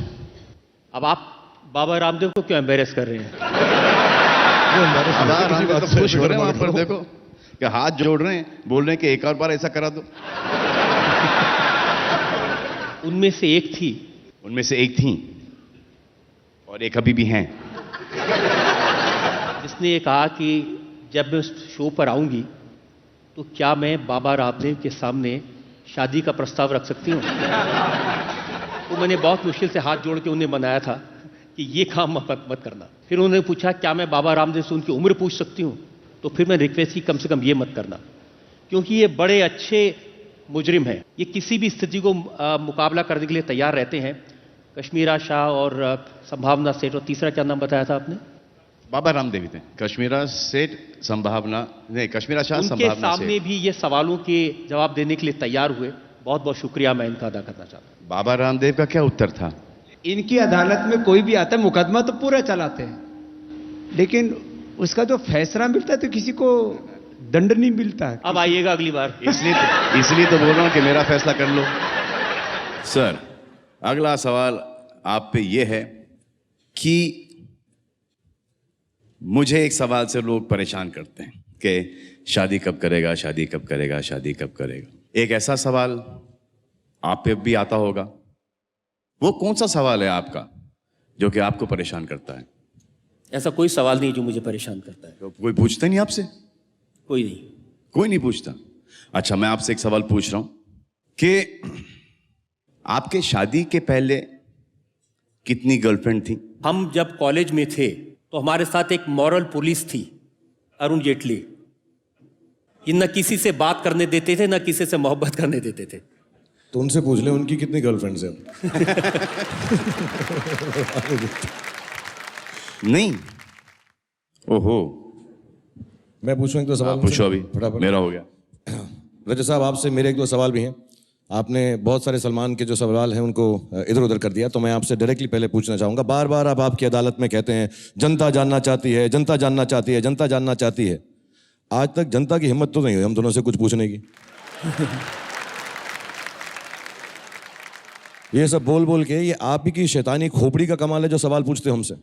S12: अब आप बाबा रामदेव को क्यों एम्बेरस कर रहे हैं?
S1: बाबा रामदेव तो खुश हो रहे हैं वहां पर. देखो क्या हाथ जोड़ रहे हैं, बोल रहे हैं कि एक और बार ऐसा करा दो.
S12: उनमें से एक थी.
S1: उनमें से एक थी और एक अभी भी हैं,
S12: जिसने ये कहा कि जब मैं उस शो पर आऊंगी तो क्या मैं बाबा रामदेव के सामने शादी का प्रस्ताव रख सकती हूँ? तो मैंने बहुत मुश्किल से हाथ जोड़ के उन्हें मनाया था कि ये काम मत करना। फिर उन्होंने पूछा क्या मैं बाबा रामदेव से उनकी उम्र पूछ सकती हूँ? तो फिर मैं रिक्वेस्ट की कम से कम ये मत करना, क्योंकि ये बड़े अच्छे मुजरिम हैं। ये किसी भी स्थिति को मुकाबला करने के लिए तैयार रहते हैं। कश्मीरा शाह और संभावना सेठ, और तीसरा क्या नाम बताया था आपने?
S1: बाबा रामदेव थे। कश्मीरा सेठ, संभावना नहीं, कश्मीरा शाह,
S12: उनके
S1: संभावना
S12: सामने
S1: सेठ।
S12: भी ये सवालों के जवाब देने के लिए तैयार हुए। बहुत बहुत शुक्रिया मैं इनका अदा करना चाहता हूँ।
S1: बाबा रामदेव का क्या उत्तर था?
S16: इनकी अदालत में कोई भी आता है, मुकदमा तो पूरा चलाते हैं, लेकिन उसका जो फैसला मिलता है तो किसी को दंड नहीं मिलता है।
S12: अब आइएगा अगली बार।
S1: इसलिए तो बोल रहा हूं कि मेरा फैसला कर लो। सर, अगला सवाल आप पे ये है कि मुझे एक सवाल से लोग परेशान करते हैं कि शादी कब करेगा, शादी कब करेगा, शादी कब करेगा। एक ऐसा सवाल आप पे भी आता होगा। वो कौन सा सवाल है आपका जो कि आपको परेशान करता है?
S12: ऐसा कोई सवाल नहीं जो मुझे परेशान करता है।
S1: तो कोई पूछता नहीं आपसे?
S12: कोई नहीं।
S1: कोई नहीं पूछता? अच्छा, मैं आपसे एक सवाल पूछ रहा हूं कि आपके शादी के पहले कितनी गर्लफ्रेंड थी?
S12: हम जब कॉलेज में थे तो हमारे साथ एक मॉरल पुलिस थी, अरुण जेटली। ये न किसी से बात करने देते थे, न किसी से मोहब्बत करने देते थे।
S9: तो उनसे पूछ ले उनकी कितनी गर्लफ्रेंड्स हैं।
S1: नहीं। ओहो,
S9: मैं पूछूं एक दो सवाल?
S1: पूछो अभी,
S9: फटाफट।
S1: मेरा हो गया।
S9: रजत साहब, आपसे मेरे एक दो सवाल भी हैं। आपने बहुत सारे सलमान के जो सवाल हैं उनको इधर उधर कर दिया, तो मैं आपसे डायरेक्टली पहले पूछना चाहूंगा। बार बार आप आपकी अदालत में कहते हैं जनता जानना चाहती है, जनता जानना चाहती है, जनता जानना चाहती है। आज तक जनता की हिम्मत तो नहीं हुई हम दोनों से कुछ पूछने की। ये सब बोल बोल के ये आप ही की शैतानी खोपड़ी का कमाल है जो सवाल पूछते हो हमसे।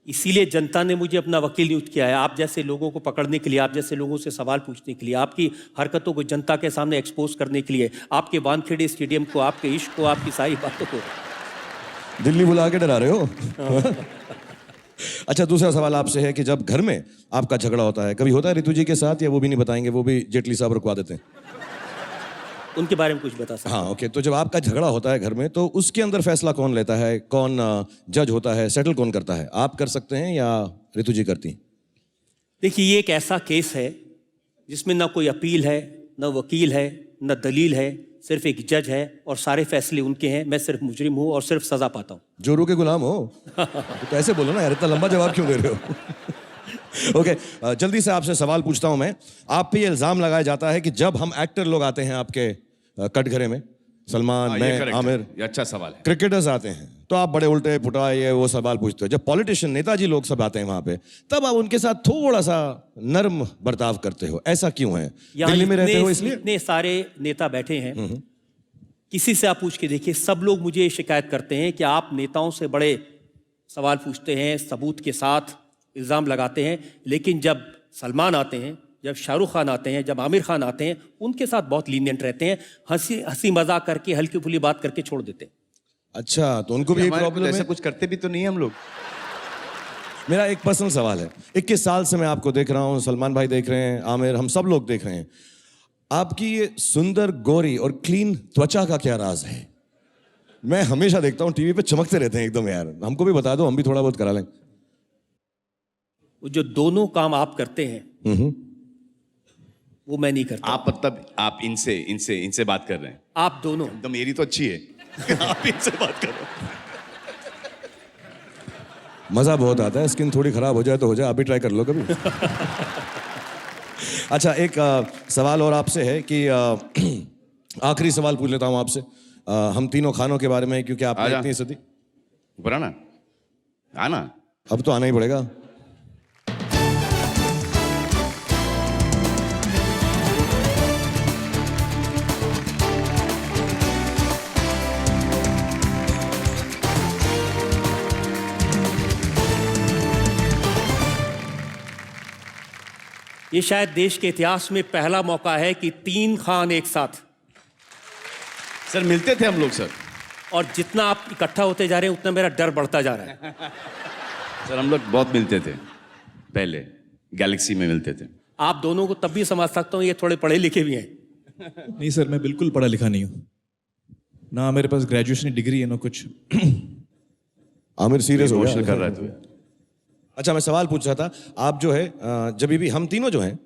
S12: इसीलिए जनता ने मुझे अपना वकील नियुक्त किया है, आप जैसे लोगों को पकड़ने के लिए, आप जैसे लोगों से सवाल पूछने के लिए, आपकी हरकतों को जनता के सामने एक्सपोज करने के लिए, आपके वानखेड़े स्टेडियम को, आपके इश्क को, आपकी सारी बातों को।
S9: दिल्ली बुला के डरा रहे हो। अच्छा, दूसरा सवाल आपसे है कि जब घर में आपका झगड़ा होता है, कभी होता है ऋतु जी के साथ, या वो भी नहीं बताएंगे, वो भी जेटली साहब रुकवा देते हैं?
S12: उनके बारे में कुछ बता सकते?
S9: हाँ, ओके। तो जब आपका झगड़ा होता है घर में, तो उसके अंदर फैसला कौन लेता है? कौन जज होता है? सेटल कौन करता है? आप कर सकते हैं या ऋतु जी करती हैं?
S12: देखिए, ये एक ऐसा केस है जिसमें ना कोई अपील है, ना वकील है, ना दलील है, सिर्फ एक जज है और सारे फैसले उनके हैं। मैं सिर्फ मुजरिम हूँ और सिर्फ सजा पाता हूँ।
S9: जोरू के गुलाम हो? तो ऐसे बोलो ना यार, इतना लंबा जवाब क्यों दे रहे हो? ओके, जल्दी से आपसे सवाल पूछता हूं मैं। आप पे ये इल्जाम लगाया जाता है कि जब हम एक्टर लोग आते हैं आपके कटघरे में, सलमान, मैं, आमिर,
S1: ये अच्छा सवाल है।
S9: क्रिकेटर्स आते हैं, तो आप बड़े उल्टे पुटा ये वो सवाल पूछते हो। जब पॉलिटिशियन, नेताजी लोग सब आते हैं वहां पे, तब आप उनके साथ थोड़ा सा नर्म बर्ताव करते हो। ऐसा क्यों है? दिल्ली में रहते हो इसलिए?
S12: इतने सारे नेता बैठे हैं, किसी से आप पूछ के देखिए, सब लोग मुझे शिकायत करते हैं कि आप नेताओं से बड़े सवाल पूछते हैं, सबूत के साथ इल्ज़ाम लगाते हैं, लेकिन जब सलमान आते हैं, जब शाहरुख खान आते हैं, जब आमिर खान आते हैं, उनके साथ बहुत लीनियंट रहते हैं, हंसी मजाक करके, हल्की फुल्की बात करके छोड़ देते हैं।
S9: अच्छा, तो उनको भी प्रॉब्लम है?
S1: ऐसा कुछ करते भी तो नहीं हम लोग।
S9: मेरा एक पर्सनल सवाल है। 21 साल से मैं आपको देख रहा हूँ, सलमान भाई देख रहे हैं, आमिर, हम सब लोग देख रहे हैं। आपकी ये सुंदर, गोरी और क्लीन त्वचा का क्या राज है? मैं हमेशा देखता हूँ टीवी पे चमकते रहते हैं एकदम यार। हमको भी बता दो, हम भी थोड़ा बहुत करा लें।
S12: वो जो दोनों काम आप करते हैं वो मैं नहीं करता।
S1: आप मतलब आप इनसे बात कर रहे हैं?
S12: आप दोनों।
S1: तो मेरी तो अच्छी है। आप इनसे बात कर रहे हैं।
S9: मजा बहुत आता है। स्किन थोड़ी खराब हो जाए तो हो जाए, आप भी ट्राई कर लो कभी। अच्छा, एक सवाल और आपसे है कि आखिरी सवाल पूछ लेता हूं आपसे। हम तीनों खानों के बारे में, क्योंकि आपने इतनी सदी
S1: ऊपर आना,
S9: अब तो आना ही पड़ेगा।
S12: ये शायद देश के इतिहास में पहला मौका है कि 3 खान एक साथ।
S1: सर, मिलते थे हम लोग सर,
S12: और जितना आप इकट्ठा होते जा रहे हैं उतना मेरा डर बढ़ता जा रहा है।
S1: सर हम लोग बहुत मिलते थे, पहले गैलेक्सी में मिलते थे।
S12: आप दोनों को तब भी समझ सकता हूँ, ये थोड़े पढ़े लिखे भी हैं।
S2: नहीं सर, मैं बिल्कुल पढ़ा लिखा नहीं हूँ, ना मेरे पास ग्रेजुएशन की डिग्री है ना कुछ।
S9: आमिर सीरियस हो गया
S1: इमोशनल कर रहा है तू।
S9: अच्छा, मैं सवाल पूछ रहा था, आप जो है जब भी हम तीनों जो हैं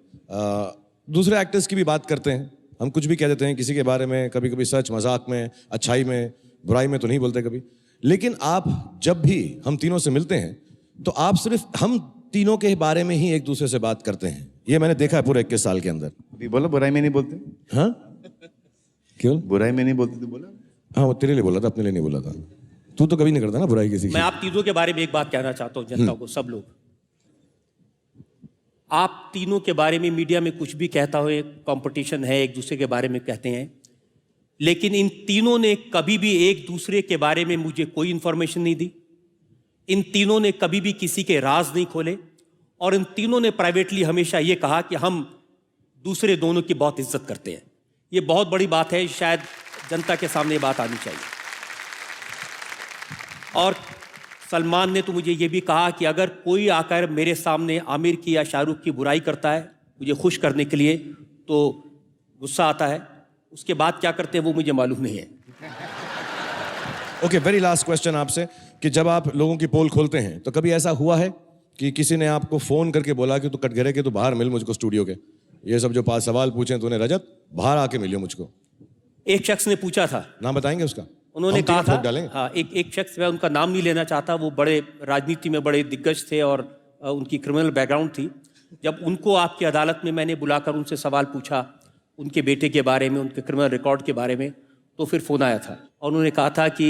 S9: दूसरे एक्टर्स की भी बात करते हैं, हम कुछ भी कह देते हैं किसी के बारे में, कभी कभी सच मजाक में, अच्छाई में, बुराई में तो नहीं बोलते कभी, लेकिन आप जब भी हम तीनों से मिलते हैं तो आप सिर्फ हम तीनों के बारे में ही एक दूसरे से बात करते हैं। ये मैंने देखा है पूरे 21 साल के अंदर।
S1: अभी बोला बुराई में नहीं बोलते।
S9: हाँ क्यों?
S1: बुराई में नहीं बोलते तू बोला।
S9: हाँ, वो तेरे लिए बोला था, अपने लिए नहीं बोला था। तू तो कभी नहीं करता ना बुराई किसी की।
S12: मैं आप तीनों के बारे में एक बात कहना चाहता हूँ जनता को, सब लोग, आप तीनों के बारे में मीडिया में कुछ भी कहता हो, एक कंपटीशन है, एक दूसरे के बारे में कहते हैं, लेकिन इन तीनों ने कभी भी एक दूसरे के बारे में मुझे कोई इंफॉर्मेशन नहीं दी। इन तीनों ने कभी भी किसी के राज नहीं खोले, और इन तीनों ने प्राइवेटली हमेशा ये कहा कि हम दूसरे दोनों की बहुत इज्जत करते हैं। ये बहुत बड़ी बात है, शायद जनता के सामने ये बात आनी चाहिए। और सलमान ने तो मुझे ये भी कहा कि अगर कोई आकर मेरे सामने आमिर की या शाहरुख की बुराई करता है मुझे खुश करने के लिए तो गुस्सा आता है, उसके बाद क्या करते हैं वो मुझे मालूम नहीं है।
S9: ओके, वेरी लास्ट क्वेश्चन आपसे, कि जब आप लोगों की पोल खोलते हैं तो कभी ऐसा हुआ है कि किसी ने आपको फोन करके बोला कि तू कटघरे के, तू बाहर मिल मुझको स्टूडियो के, ये सब जो 5 सवाल पूछे तूने रजत, बाहर आके मिलियो मुझको?
S12: एक शख्स ने पूछा था,
S9: नाम बताएंगे उसका?
S12: उन्होंने कहा था,
S9: डालेंगे।
S12: हाँ, एक शख्स, मैं उनका नाम नहीं लेना चाहता, वो बड़े राजनीति में बड़े दिग्गज थे और उनकी क्रिमिनल बैकग्राउंड थी। जब उनको आपकी अदालत में मैंने बुलाकर उनसे सवाल पूछा उनके बेटे के बारे में, उनके क्रिमिनल रिकॉर्ड के बारे में, तो फिर फ़ोन आया था और उन्होंने कहा था कि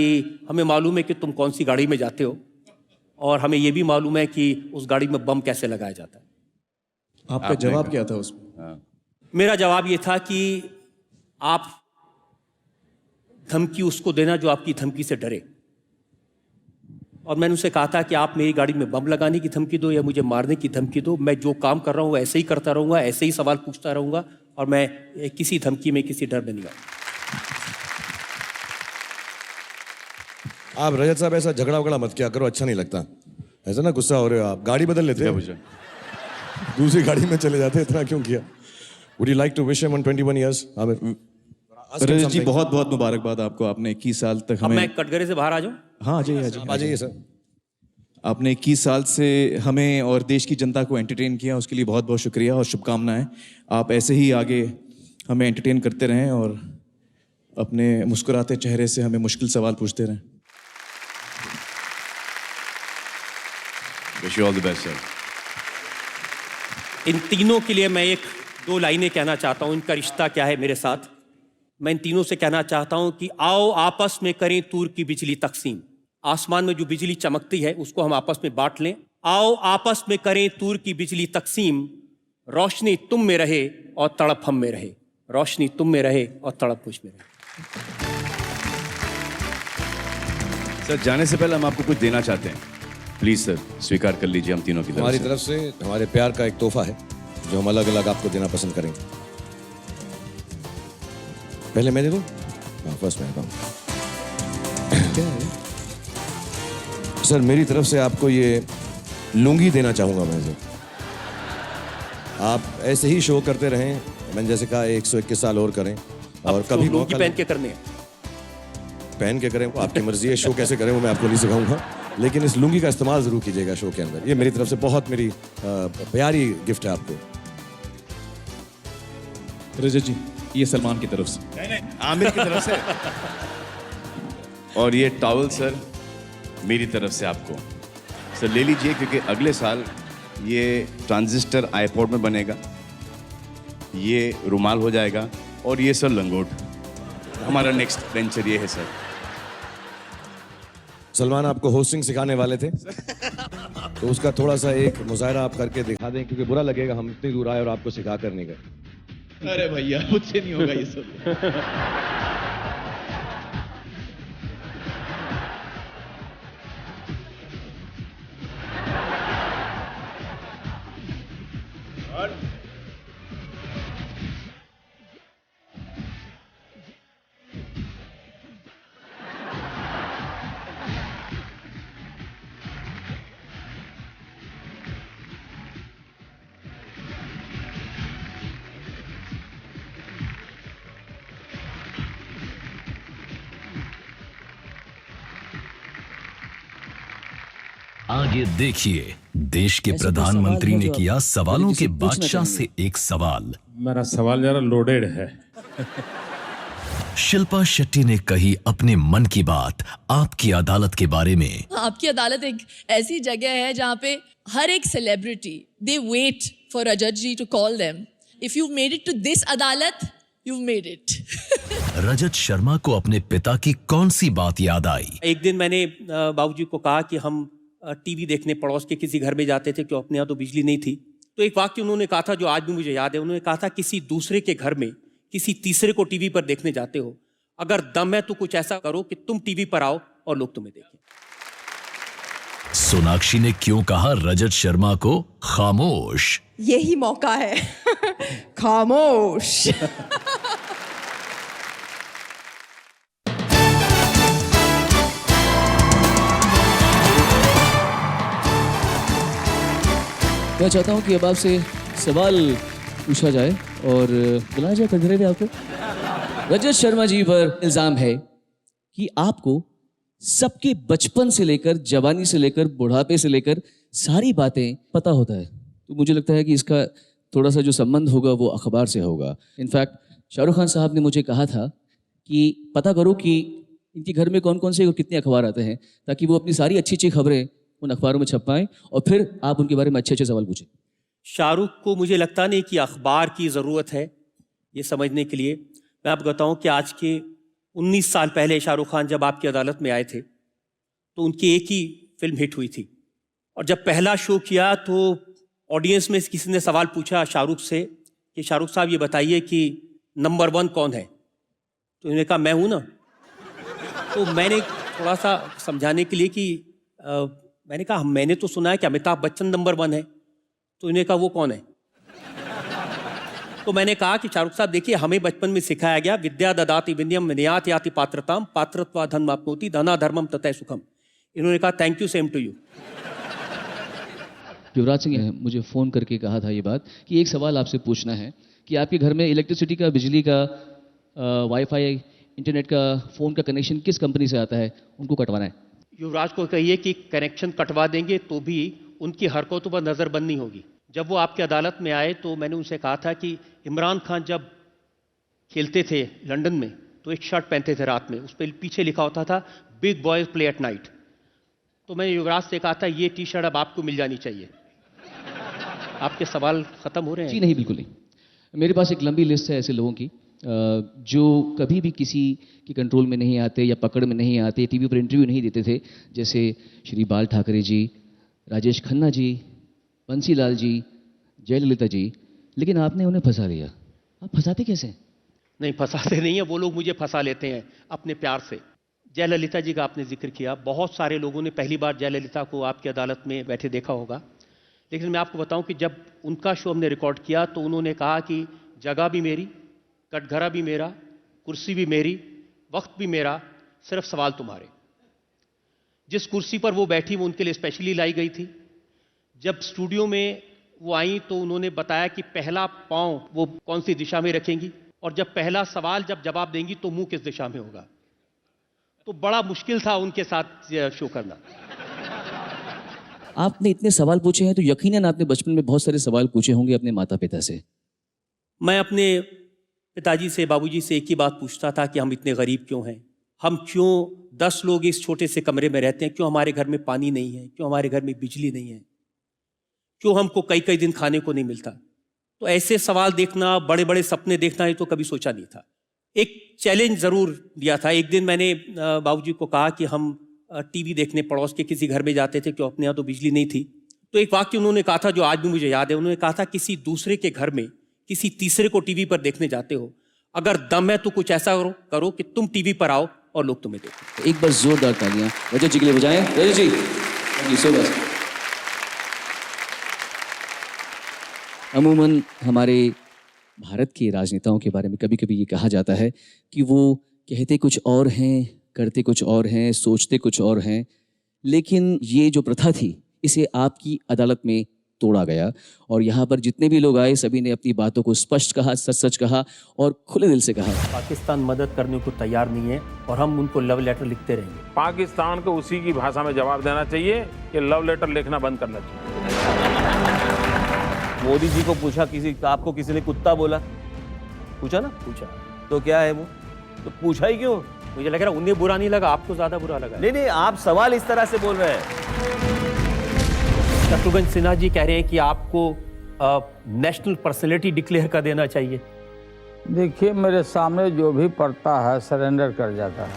S12: हमें मालूम है कि तुम कौन सी गाड़ी में जाते हो और हमें ये भी मालूम है कि उस गाड़ी में बम कैसे लगाया जाता है।
S2: आपका जवाब क्या था उसमें?
S12: मेरा जवाब ये था कि आप धमकी उसको देना जो आपकी धमकी से डरे, और मैंने उसे कहा था कि आप मेरी गाड़ी में बम लगाने की धमकी दो या मुझे मारने की धमकी दो, मैं जो काम कर रहा हूँ ऐसे ही करता रहूँगा, ऐसे ही सवाल पूछता रहूँगा, और मैं किसी धमकी में, किसी डर में नहीं आऊँगा।
S9: आप रजत साहब ऐसा झगड़ा वगड़ा मत किया करो, अच्छा नहीं लगता ऐसा ना, गुस्सा हो रहे हो आप, गाड़ी बदल लेते हैं, दूसरी गाड़ी में चले जाते, इतना क्यों किया? Would you like to wish him on 21 years? Aamir,
S2: रजत जी बहुत बहुत मुबारकबाद आपको, आपने 21 साल तक
S12: अब
S2: हमें।
S12: मैं कटघरे से बाहर आ जाऊँ?
S2: हाँ, आ जाइए
S9: आ जाइए सर।
S2: आपने 21 साल से हमें और देश की जनता को एंटरटेन किया, उसके लिए बहुत बहुत शुक्रिया और शुभकामनाएं। आप ऐसे ही आगे हमें एंटरटेन करते रहें और अपने मुस्कुराते चेहरे से हमें मुश्किल सवाल पूछते रहें।
S1: Wish you all the best sir.
S12: इन तीनों के लिए मैं 1-2 लाइनें कहना चाहता हूँ, इनका रिश्ता क्या है मेरे साथ। मैं इन तीनों से कहना चाहता हूँ कि आओ आपस में करें तूर की बिजली तकसीम। आसमान में जो बिजली चमकती है उसको हम आपस में बांट लें। आओ आपस में करें तूर की बिजली तकसीम, रोशनी तुम में रहे और तड़प हम में रहे, रोशनी तुम में रहे और तड़प मुझ में रहे।
S1: सर जाने से पहले हम आपको कुछ देना चाहते हैं, प्लीज सर स्वीकार कर लीजिए हम तीनों की
S9: हमारी तरफ से हमारे प्यार का एक तोहफा है जो हम अलग अलग आपको देना पसंद करेंगे। पहले मैं दे दूं? हाँ, फर्स्ट मैं दूं। सर मेरी तरफ से आपको ये लुंगी देना चाहूंगा मैं सर। आप ऐसे ही शो करते रहें, मैंने जैसे कहा 121 साल और करें, और कभी
S12: लुंगी पहन के करने हैं,
S9: पहन के करें वो आपकी मर्जी है, शो कैसे करें वो मैं आपको नहीं सिखाऊंगा, लेकिन इस लुंगी का इस्तेमाल जरूर कीजिएगा शो के अंदर। ये मेरी तरफ से बहुत मेरी प्यारी गिफ्ट है आपको।
S2: रजत जी ये सलमान की तरफ से।
S1: नहीं, आमिर की तरफ से। और ये टॉवल सर मेरी तरफ से आपको सर ले लीजिए, क्योंकि अगले साल ये ट्रांजिस्टर आईपॉड में बनेगा, ये रुमाल हो जाएगा, और ये सर लंगोट। हमारा नेक्स्ट वेंचर ये है सर।
S9: सलमान आपको होस्टिंग सिखाने वाले थे तो उसका थोड़ा सा एक मुजाहरा आप करके दिखा दें, क्योंकि बुरा लगेगा हम इतनी दूर आए और आपको सिखा कर नहीं गए।
S2: अरे भैया मुझसे नहीं होगा ये सब।
S7: आगे देखिए, देश के
S15: ऐसे कोई
S7: प्रधानमंत्री
S15: सवाल है
S7: ने
S15: जो आप
S7: किया सवालों
S15: मेरे
S7: के
S15: से पूछना
S7: बादशाह
S15: चाहेंगे?
S7: से एक सवाल।
S11: मेरा सवाल जरा लोडेड है।
S7: शिल्पा शेट्टी ने कही अपने मन की बात आपकी अदालत के बारे में।
S17: आपकी अदालत एक ऐसी जगह है जहाँ पे हर एक celebrity they wait for Rajat ji to call them. If you made it to this adalat, you made it.
S7: Rajat Sharma को अपने पिता की कौन सी बात याद आई?
S12: एक दिन मैंने बाबूजी को कहा कि हम टीवी देखने पड़ोस के किसी घर में जाते थे, क्यों अपने यहाँ तो बिजली नहीं थी। तो एक वाक्य उन्होंने कहा था जो आज भी मुझे याद है। उन्होंने कहा था, किसी दूसरे के घर में किसी तीसरे को टीवी पर देखने जाते हो, अगर दम है तो कुछ ऐसा करो कि तुम टीवी पर आओ और लोग तुम्हें देखें।
S7: सोनाक्षी ने क्यों कहा रजत शर्मा को खामोश?
S17: यही मौका है। खामोश।
S15: मैं चाहता हूं कि अब आपसे सवाल पूछा जाए और बुलाया जाए कंधरे पे आपको। रजत शर्मा जी पर इल्जाम है कि आपको सबके बचपन से लेकर जवानी से लेकर बुढ़ापे से लेकर सारी बातें पता होता है। तो मुझे लगता है कि इसका थोड़ा सा जो संबंध होगा वो अखबार से होगा। इनफैक्ट शाहरुख खान साहब ने मुझे कहा था कि पता करो कि इनके घर में कौन कौन से और कितने अखबार आते हैं, ताकि वो अपनी सारी अच्छी अच्छी खबरें उन अखबारों में छपाएं और फिर आप उनके बारे में अच्छे अच्छे सवाल पूछें।
S12: शाहरुख को मुझे लगता नहीं कि अखबार की ज़रूरत है ये समझने के लिए। मैं आपको बताऊं कि आज के 19 साल पहले शाहरुख खान जब आपकी अदालत में आए थे तो उनकी एक ही फिल्म हिट हुई थी, और जब पहला शो किया तो ऑडियंस में किसी ने सवाल पूछा शाहरुख से कि शाहरुख साहब ये बताइए कि नंबर 1 कौन है। तो उन्होंने कहा मैं हूँ ना। तो मैंने थोड़ा सा समझाने के लिए कि मैंने कहा मैंने तो सुना है कि अमिताभ बच्चन नंबर 1 है। तो इन्हें कहा वो कौन है। तो मैंने कहा कि शाहरुख साहब देखिए, हमें बचपन में सिखाया गया विद्या ददाति विनयम विनयात याति पात्रताम पात्रत्वा धर्म आपनोति धना धर्मम ततः सुखम। इन्होंने कहा thank you, same to you.
S15: Yuvraj Singh ने मुझे फ़ोन करके कहा था ये बात कि एक सवाल आपसे पूछना है कि आपके घर में इलेक्ट्रिसिटी का, बिजली का, वाईफाई, इंटरनेट का, फ़ोन का कनेक्शन किस कंपनी से आता है, उनको कटवाना है।
S12: युवराज को कहिए कि कनेक्शन कटवा देंगे तो भी उनकी हरकतों पर नज़र बंद नहीं होगी। जब वो आपकी अदालत में आए तो मैंने उनसे कहा था कि इमरान खान जब खेलते थे लंदन में तो एक शर्ट पहनते थे रात में, उस पर पीछे लिखा होता था big boys play at night. तो मैंने युवराज से कहा था ये टी शर्ट अब आपको मिल जानी चाहिए। आपके सवाल ख़त्म हो रहे हैं?
S15: जी नहीं, बिल्कुल नहीं। मेरे पास एक लंबी लिस्ट है ऐसे लोगों की जो कभी भी किसी की कंट्रोल में नहीं आते या पकड़ में नहीं आते, टीवी पर इंटरव्यू नहीं देते थे, जैसे श्री बाल ठाकरे जी, राजेश खन्ना जी, बंसीलाल जी, जयललिता जी। लेकिन आपने उन्हें फंसा लिया। आप फंसाते कैसे?
S12: नहीं, फंसाते नहीं है, वो लोग मुझे फंसा लेते हैं अपने प्यार से। जयललिता जी का आपने जिक्र किया, बहुत सारे लोगों ने पहली बार जयललिता को आपकी अदालत में बैठे देखा होगा, लेकिन मैं आपको बताऊं कि जब उनका शो हमने रिकॉर्ड किया तो उन्होंने कहा कि जगह भी मेरी, कटघरा भी मेरा, कुर्सी भी मेरी, वक्त भी मेरा, सिर्फ सवाल तुम्हारे। जिस कुर्सी पर वो बैठी वो उनके लिए स्पेशली लाई गई थी। जब स्टूडियो में वो आई तो उन्होंने बताया कि पहला पांव वो कौन सी दिशा में रखेंगी, और जब पहला सवाल जब जवाब देंगी तो मुंह किस दिशा में होगा। तो बड़ा मुश्किल था उनके साथ शो करना।
S15: आपने इतने सवाल पूछे हैं तो यकीनन आपने बचपन में बहुत सारे सवाल पूछे होंगे अपने माता पिता से।
S12: मैं अपने पिताजी से, बाबूजी से एक ही बात पूछता था कि हम इतने गरीब क्यों हैं, हम क्यों 10 लोग इस छोटे से कमरे में रहते हैं, क्यों हमारे घर में पानी नहीं है, क्यों हमारे घर में बिजली नहीं है, क्यों हमको कई कई दिन खाने को नहीं मिलता। तो ऐसे सवाल देखना, बड़े बड़े सपने देखना, ये तो कभी सोचा नहीं था। एक चैलेंज ज़रूर दिया था। एक दिन मैंने बाबूजी को कहा कि हम टीवी देखने पड़ोस के किसी घर में जाते थे, क्यों अपने यहाँ तो बिजली नहीं थी। तो एक वाक्य उन्होंने कहा था जो आज भी मुझे याद है। उन्होंने कहा था किसी दूसरे के घर में किसी तीसरे को टीवी पर देखने जाते हो, अगर दम है तो कुछ ऐसा करो कि तुम टीवी पर आओ और लोग तुम्हें देखें।
S15: एक बार जोरदार तालियां रजत जी के लिए बजाएं। रजत जी, थैंक यू सो मच। अमूमन हमारे भारत के राजनेताओं के बारे में कभी कभी ये कहा जाता है कि वो कहते कुछ और हैं, करते कुछ और हैं, सोचते कुछ और हैं, लेकिन ये जो प्रथा थी इसे आपकी अदालत में तोड़ा गया और यहाँ पर जितने भी लोग आए सभी ने अपनी बातों को स्पष्ट कहा, सच सच कहा और खुले दिल से कहा।
S12: पाकिस्तान मदद करने को तैयार नहीं है और हम उनको लव लेटर लिखते रहेंगे।
S11: पाकिस्तान को उसी की भाषा में जवाब देना चाहिए कि लव लेटर लिखना बंद करना चाहिए।
S18: मोदी जी को पूछा, आपको किसी ने कुत्ता बोला? पूछा ना?
S12: पूछा
S18: तो क्या है वो? तो पूछा ही क्यों?
S12: मुझे लग रहा है उन्हें बुरा नहीं लगा, आपको ज्यादा बुरा लगा।
S18: नहीं, आप सवाल इस तरह से बोल रहे हैं।
S12: शत्रुघ्न सिन्हा जी कह रहे हैं कि आपको नेशनल पर्सनैलिटी डिक्लेयर कर देना चाहिए।
S13: देखिए, मेरे सामने जो भी पड़ता है सरेंडर कर जाता है।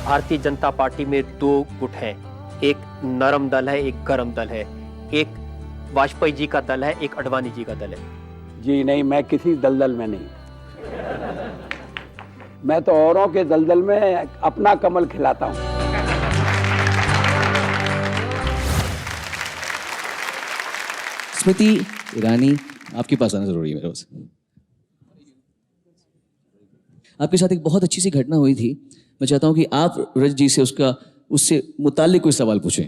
S12: भारतीय जनता पार्टी में 2 गुट हैं, एक नरम दल है, एक गरम दल है, एक वाजपेयी जी का दल है, एक अडवाणी जी का दल है।
S13: जी नहीं, मैं किसी दलदल में नहीं, मैं तो औरों के दलदल में अपना कमल खिलाता हूँ।
S15: स्मृति ईरानी, आपके पास आना जरूरी है मेरे पास। आपके साथ एक बहुत अच्छी सी घटना हुई थी, मैं चाहता हूँ कि आप रजत जी से उससे मुताल्लिक कोई सवाल पूछें।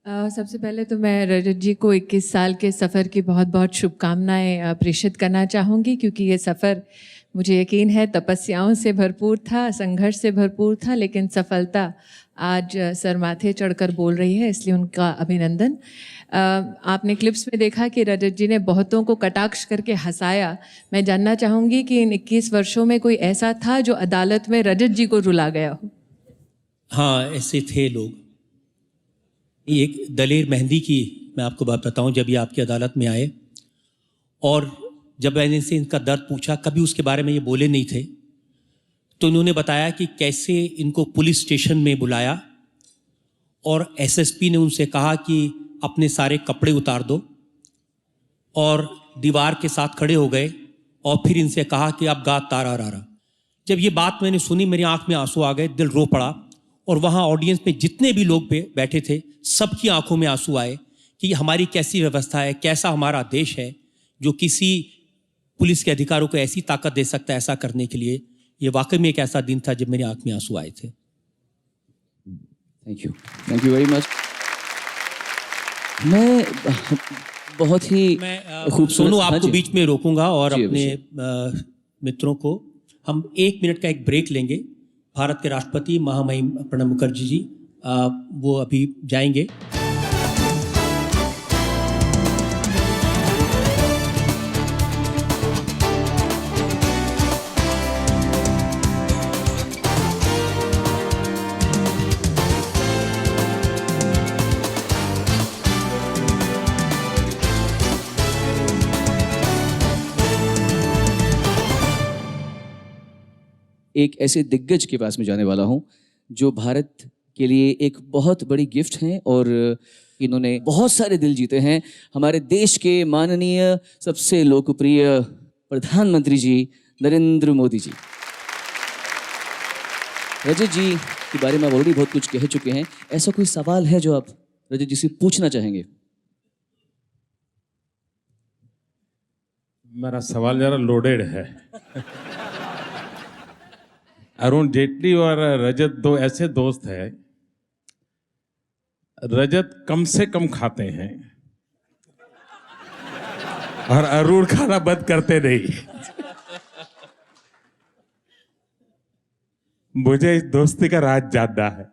S19: सबसे पहले तो मैं रजत जी को 21 साल के सफ़र की बहुत बहुत शुभकामनाएं प्रेषित करना चाहूँगी, क्योंकि ये सफ़र मुझे यकीन है तपस्याओं से भरपूर था, संघर्ष से भरपूर था, लेकिन सफलता आज सर माथे चढ़कर बोल रही है, इसलिए उनका अभिनंदन। आपने क्लिप्स में देखा कि रजत जी ने बहुतों को कटाक्ष करके हंसाया। मैं जानना चाहूँगी कि इन 21 वर्षों में कोई ऐसा था जो अदालत में रजत जी को रुला गया हो?
S12: हाँ, ऐसे थे लोग। एक दलेर मेहंदी की मैं आपको बात बताऊं, जब ये आपकी अदालत में आए और जब मैंने इनसे इनका दर्द पूछा, कभी उसके बारे में ये बोले नहीं थे, तो इन्होंने बताया कि कैसे इनको पुलिस स्टेशन में बुलाया और एसएसपी ने उनसे कहा कि अपने सारे कपड़े उतार दो, और दीवार के साथ खड़े हो गए और फिर इनसे कहा कि अब गा तारा रारा। जब ये बात मैंने सुनी, मेरी आंख में आंसू आ गए, दिल रो पड़ा, और वहाँ ऑडियंस में जितने भी लोग बैठे थे सबकी आंखों में आंसू आए कि हमारी कैसी व्यवस्था है, कैसा हमारा देश है जो किसी पुलिस के अधिकारों को ऐसी ताकत दे सकता है ऐसा करने के लिए। ये वाकई में एक ऐसा दिन था जब मेरी आंख में आंसू आए थे।
S15: Thank you very much. मैं बहुत ही खूबसूरत,
S12: सोनू आपको बीच में रोकूंगा और
S15: जी,
S12: अपने मित्रों को हम 1 मिनट का एक ब्रेक लेंगे। भारत के राष्ट्रपति महामहिम प्रणब मुखर्जी जी वो अभी जाएंगे।
S15: एक ऐसे दिग्गज के पास में जाने वाला हूं जो भारत के लिए एक बहुत बड़ी गिफ्ट हैं और इन्होंने बहुत सारे दिल जीते हैं। हमारे देश के माननीय सबसे लोकप्रिय प्रधानमंत्री जी नरेंद्र मोदी जी। रजत जी के बारे में आप ऑलरेडी बहुत कुछ कह चुके हैं, ऐसा कोई सवाल है जो आप रजत जी से पूछना चाहेंगे?
S11: मेरा सवाल जरा लोडेड है। अरुण जेटली और रजत 2 ऐसे दोस्त हैं, रजत कम से कम खाते हैं और अरुण खाना बंद करते नहीं। मुझे इस दोस्ती का राज जानना है।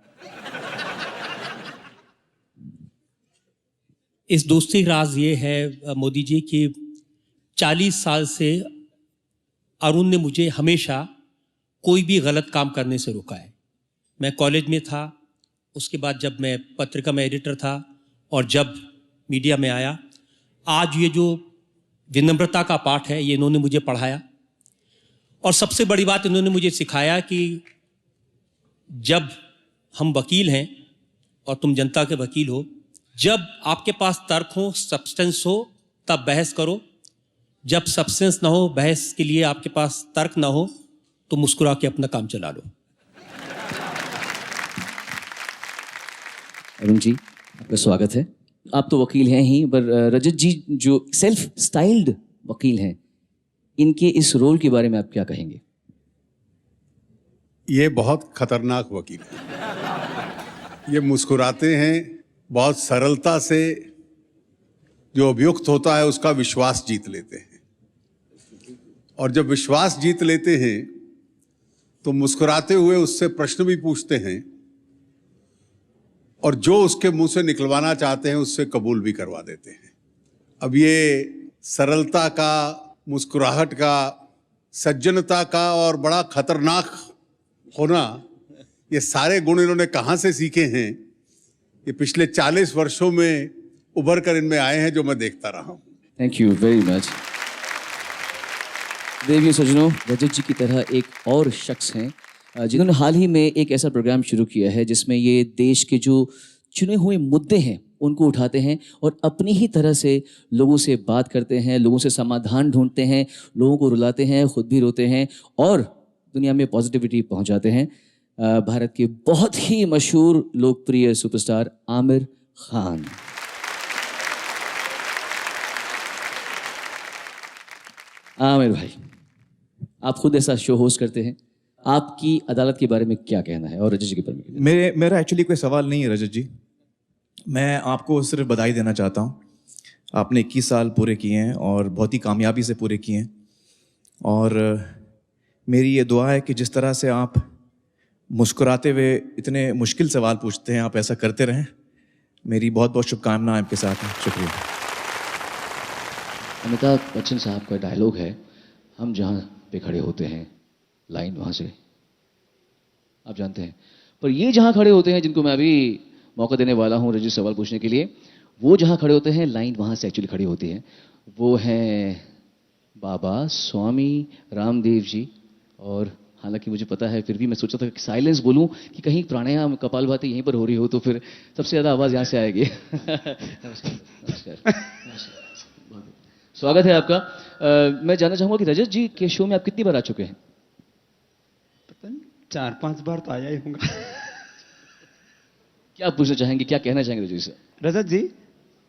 S12: इस दोस्ती का राज ये है मोदी जी कि 40 साल से अरुण ने मुझे हमेशा कोई भी गलत काम करने से रोका है। मैं कॉलेज में था, उसके बाद जब मैं पत्रिका में एडिटर था और जब मीडिया में आया, आज ये जो विनम्रता का पाठ है ये इन्होंने मुझे पढ़ाया। और सबसे बड़ी बात इन्होंने मुझे सिखाया कि जब हम वकील हैं और तुम जनता के वकील हो, जब आपके पास तर्क हो, सब्सटेंस हो, तब बहस करो। जब सब्सटेंस ना हो, बहस के लिए आपके पास तर्क ना हो, तो मुस्कुरा के अपना काम चला लो।
S15: अरुण जी, आपका स्वागत है। आप तो वकील हैं ही, पर रजत जी जो सेल्फ स्टाइल्ड वकील हैं, इनके इस रोल के बारे में आप क्या कहेंगे?
S20: ये बहुत खतरनाक वकील है। ये मुस्कुराते हैं, बहुत सरलता से जो अभियुक्त होता है उसका विश्वास जीत लेते हैं, और जब विश्वास जीत लेते हैं तो मुस्कुराते हुए उससे प्रश्न भी पूछते हैं, और जो उसके मुंह से निकलवाना चाहते हैं उससे कबूल भी करवा देते हैं। अब ये सरलता का, मुस्कुराहट का, सज्जनता का और बड़ा खतरनाक होना, ये सारे गुण इन्होंने कहाँ से सीखे हैं? ये पिछले 40 वर्षों में उभर कर इनमें आए हैं, जो मैं देखता रहा हूँ।
S15: Thank you very much. देवियों सज्जनों, रजत जी की तरह एक और शख्स हैं जिन्होंने हाल ही में एक ऐसा प्रोग्राम शुरू किया है जिसमें ये देश के जो चुने हुए मुद्दे हैं उनको उठाते हैं और अपनी ही तरह से लोगों से बात करते हैं, लोगों से समाधान ढूंढते हैं, लोगों को रुलाते हैं, खुद भी रोते हैं और दुनिया में पॉजिटिविटी पहुंचाते हैं। भारत के बहुत ही मशहूर लोकप्रिय सुपरस्टार आमिर खान। आमिर भाई, आप खुद ऐसा शो होस्ट करते हैं, आपकी अदालत के बारे में क्या कहना है और रजत जी के बारे में?
S2: मेरा एक्चुअली कोई सवाल नहीं है रजत जी, मैं आपको सिर्फ बधाई देना चाहता हूँ। आपने 21 साल पूरे किए हैं और बहुत ही कामयाबी से पूरे किए हैं, और मेरी ये दुआ है कि जिस तरह से आप मुस्कुराते हुए इतने मुश्किल सवाल पूछते हैं, आप ऐसा करते रहें। मेरी बहुत बहुत शुभकामनाएं आपके साथ हैं। शुक्रिया।
S15: अमिताभ बच्चन साहब का डायलॉग है, हम जहाँ पे खड़े होते हैं लाइन वहाँ से, आप जानते हैं, पर ये जहाँ खड़े होते हैं, जिनको मैं अभी मौका देने वाला हूँ रजत सवाल पूछने के लिए, वो जहाँ खड़े होते हैं लाइन वहाँ से एक्चुअली खड़ी होती है। वो हैं बाबा स्वामी रामदेव जी। और हालांकि मुझे पता है, फिर भी मैं सोचा था कि साइलेंस बोलूं कि कहीं प्राणायाम कपालभाति यहीं पर हो रही हो तो फिर सबसे ज़्यादा आवाज़ यहाँ से आएगी। नमस्कार, नमस्कार, स्वागत है आपका। मैं जानना चाहूँगा कि रजत जी के शो में आप कितनी बार आ चुके हैं?
S16: पता नहीं, 4-5 बार तो आया ही होगा।
S15: क्या आप पूछना चाहेंगे, क्या कहना चाहेंगे रजत जी से?
S16: रजत जी,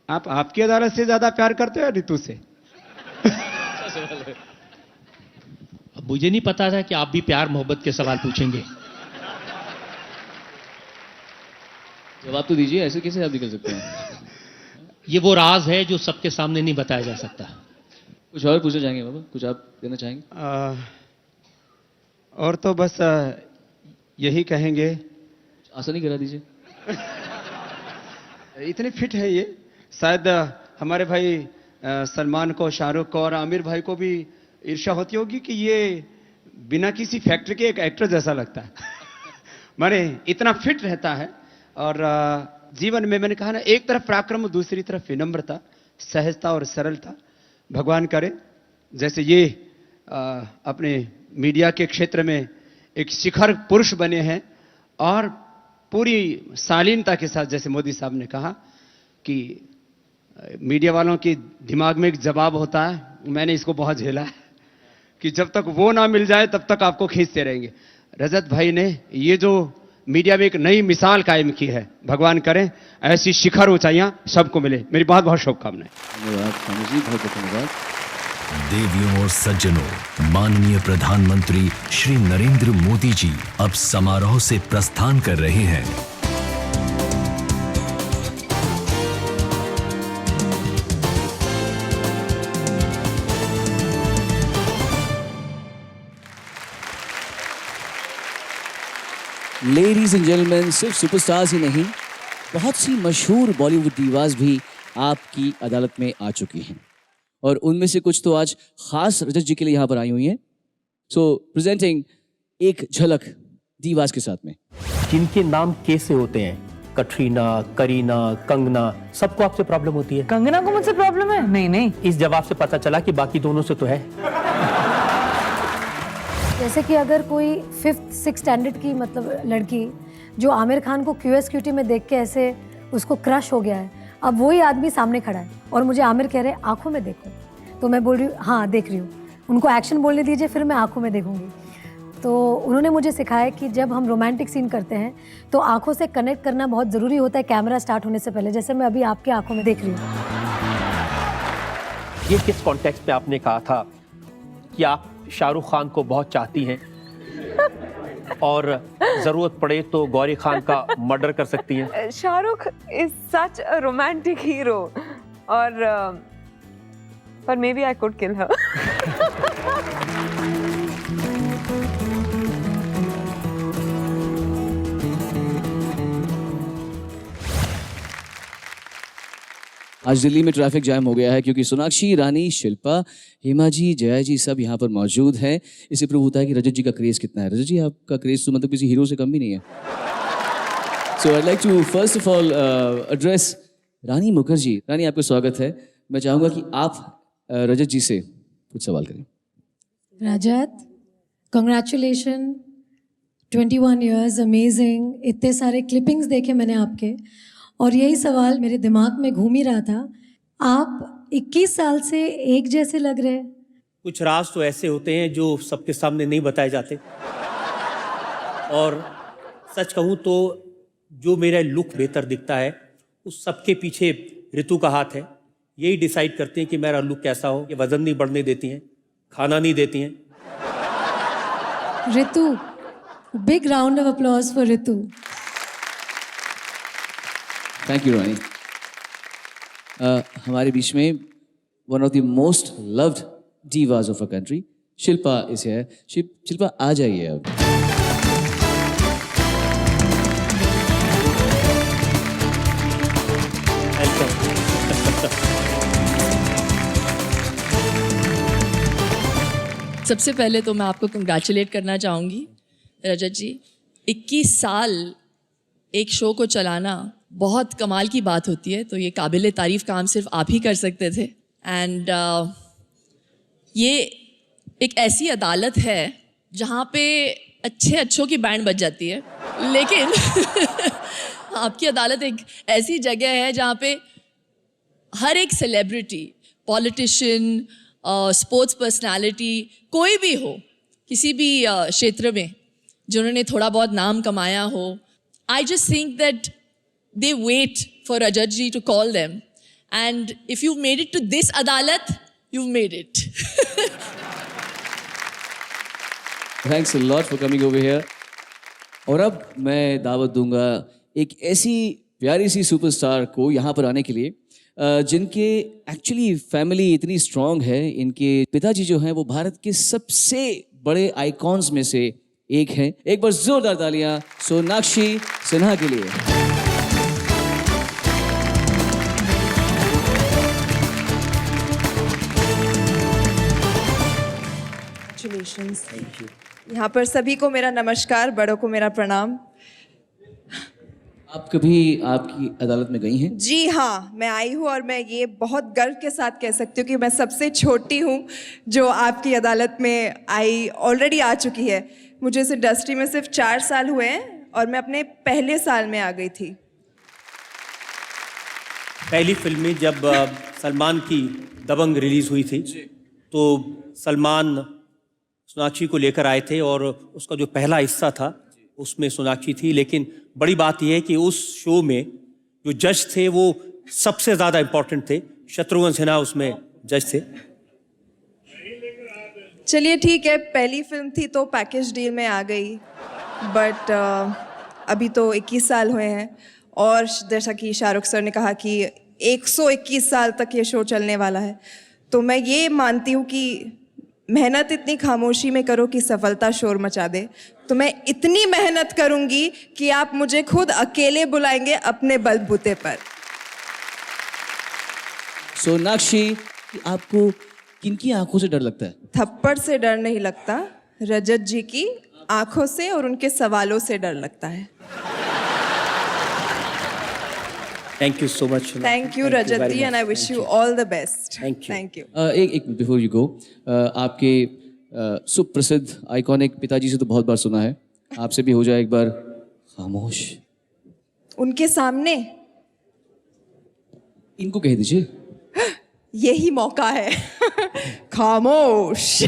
S16: आप आपकी अदालत से ज्यादा प्यार करते हो या रितु से?
S12: मुझे नहीं पता था कि आप भी प्यार मोहब्बत के सवाल पूछेंगे।
S15: जवाब तो दीजिए, ऐसे कैसे आप निकल सकते हैं?
S12: ये वो राज है जो सबके सामने नहीं बताया जा सकता।
S15: कुछ और पूछना चाहेंगे बाबा? कुछ आप देना चाहेंगे?
S16: और तो बस यही कहेंगे,
S15: आसानी करा दीजिए।
S16: इतने फिट है ये, शायद हमारे भाई सलमान को, शाहरुख को और आमिर भाई को भी ईर्ष्या होती होगी कि ये बिना किसी फैक्ट्री के एक एक्टर जैसा लगता है। माने इतना फिट रहता है। और जीवन में मैंने कहा ना, एक तरफ पराक्रम, दूसरी तरफ विनम्रता, सहजता और सरलता। भगवान करे जैसे ये अपने मीडिया के क्षेत्र में एक शिखर पुरुष बने हैं, और पूरी शालीनता के साथ, जैसे मोदी साहब ने कहा कि मीडिया वालों के दिमाग में एक जवाब होता है, मैंने इसको बहुत झेला है कि जब तक वो ना मिल जाए तब तक आपको खींचते रहेंगे। रजत भाई ने ये जो मीडिया में एक नई मिसाल कायम की है, भगवान करें ऐसी शिखर ऊंचाइयां सबको मिले। मेरी बहुत बहुत शुभकामनाएं।
S15: धन्यवाद स्वामी जी, बहुत बहुत धन्यवाद।
S7: देवियों और सज्जनों, माननीय प्रधानमंत्री श्री नरेंद्र मोदी जी अब समारोह से प्रस्थान कर रहे हैं।
S15: लेडीज एंड जेंटलमैन, सिर्फ सुपरस्टार्स ही नहीं, बहुत सी मशहूर बॉलीवुड दीवाज भी आपकी अदालत में आ चुकी हैं, और उनमें से कुछ तो आज खास रजत जी के लिए यहाँ पर आई हुई हैं। सो प्रेजेंटिंग एक झलक दीवाज के साथ में,
S12: जिनके नाम कैसे होते हैं, कटरीना, करीना, कंगना, सबको आपसे प्रॉब्लम होती है।
S5: कंगना को मुझसे प्रॉब्लम है? नहीं नहीं,
S12: इस जवाब से पता चला कि बाकी दोनों से तो है।
S4: जैसे कि अगर कोई 5th-6th स्टैंडर्ड की मतलब लड़की जो आमिर खान को QSQT में देख के ऐसे उसको क्रश हो गया है, अब वही आदमी सामने खड़ा है और मुझे आमिर कह रहे हैं आंखों में देखो, तो मैं बोल रही हूँ हाँ देख रही हूँ, उनको एक्शन बोलने दीजिए फिर मैं आंखों में देखूंगी। तो उन्होंने मुझे सिखाया कि जब हम रोमांटिक सीन करते हैं तो आंखों से कनेक्ट करना बहुत ज़रूरी होता है कैमरा स्टार्ट होने से पहले, जैसे मैं अभी आपकी आंखों में देख रही हूँ।
S12: ये किस कॉन्टेक्स्ट पे आपने कहा था कि आप शाहरुख खान को बहुत चाहती हैं और जरूरत पड़े तो गौरी खान का मर्डर कर सकती हैं?
S21: Shahrukh is such a romantic hero. और पर मे बी आई कुड किल हर.
S15: आज दिल्ली में ट्रैफिक जैम हो गया है क्योंकि सोनाक्षी, रानी, शिल्पा, हेमा जी, जया जी सब यहाँ पर मौजूद हैं. इससे प्रूव होता है कि रजत जी का क्रेज कितना है. रजत जी आपका क्रेज तो मतलब किसी हीरो से कम भी नहीं है. So I like to first of all address Rani Mukherjee. Rani आपका स्वागत है. मैं चाहूँगा कि आप रजत जी से कुछ सवाल करें.
S4: रजत, कंग्रेचुलेशन, 21 years, अमेजिंग. इतने सारे क्लिपिंग्स देखे मैंने आपके और यही सवाल मेरे दिमाग में घूम ही रहा था. आप 21 साल से एक जैसे लग रहे हैं.
S12: कुछ राज तो ऐसे होते हैं जो सबके सामने नहीं बताए जाते, और सच कहूँ तो जो मेरा लुक बेहतर दिखता है उस सबके पीछे ऋतु का हाथ है. यही डिसाइड करते हैं कि मेरा लुक कैसा हो. ये वजन नहीं बढ़ने देती हैं, खाना नहीं देती हैं.
S4: Ritu, big round of applause for Ritu.
S15: Thank you Rani. हमारे बीच में one of the most loved divas of a country, Shilpa is here. Shilpa आ जाइए अब.
S17: सबसे पहले तो मैं आपको कंग्रेचुलेट करना चाहूँगी रजत जी. 21 साल एक शो को चलाना बहुत कमाल की बात होती है, तो ये काबिल तारीफ़ काम सिर्फ आप ही कर सकते थे. एंड ये एक ऐसी अदालत है जहाँ पे अच्छों की बैंड बज जाती है, लेकिन आपकी अदालत एक ऐसी जगह है जहाँ पे हर एक सेलिब्रिटी, पॉलिटिशियन, स्पोर्ट्स पर्सनालिटी, कोई भी हो किसी भी क्षेत्र में जिन्होंने थोड़ा बहुत नाम कमाया हो, I just think that they wait for Rajat ji to call them, and if you've made it to this adalat, you've made it.
S15: Thanks a lot for coming over here. और अब मैं दावत दूंगा एक ऐसी प्यारी सी सुपरस्टार को यहाँ पर आने के लिए जिनके एक्चुअली फैमिली इतनी स्ट्रांग है. इनके पिताजी जो हैं वो भारत के सबसे बड़े आइकॉन्स में से एक हैं. एक बार जोरदार तालियां सोनाक्षी सिन्हा के लिए.
S21: यहाँ पर सभी को मेरा नमस्कार, बड़ों को मेरा प्रणाम.
S15: आप कभी आपकी अदालत में गई हैं?
S21: जी हाँ, मैं आई हूँ और मैं ये बहुत गर्व के साथ कह सकती हूँ कि मैं सबसे छोटी हूँ जो आपकी अदालत में आई, ऑलरेडी आ चुकी है. मुझे इस इंडस्ट्री में सिर्फ 4 साल हुए हैं और मैं अपने पहले साल में आ गई थी.
S12: पहली फिल्म में जब सलमान की दबंग रिलीज हुई थी तो सलमान सोनाक्षी को लेकर आए थे और उसका जो पहला हिस्सा था उसमें सोनाक्षी थी. लेकिन बड़ी बात यह है कि उस शो में जो जज थे वो सबसे ज़्यादा इम्पोर्टेंट थे. शत्रुघ्न सिन्हा उसमें जज थे.
S21: चलिए ठीक है, पहली फिल्म थी तो पैकेज डील में आ गई, बट अभी तो 21 साल हुए हैं और जैसा कि शाहरुख सर ने कहा कि 121 साल तक ये शो चलने वाला है, तो मैं ये मानती हूँ कि मेहनत इतनी खामोशी में करो कि सफलता शोर मचा दे. तो मैं इतनी मेहनत करूंगी कि आप मुझे खुद अकेले बुलाएंगे अपने बलबूते पर.
S15: सोनाक्षी, आपको किनकी आंखों से डर लगता है?
S21: थप्पड़ से डर नहीं लगता, रजत जी की आंखों से और उनके सवालों से डर लगता है.
S12: Thank you so much.
S21: Thank you Rajat ji, and I wish you all the best. Thank you.
S15: एक बिफोर यू गो, आपके सुप्रसिद्ध आइकॉनिक पिताजी से तो बहुत बार सुना है, आपसे भी हो जाए एक बार खामोश.
S21: उनके सामने
S15: इनको कह दीजिए.
S21: यही मौका है. खामोश.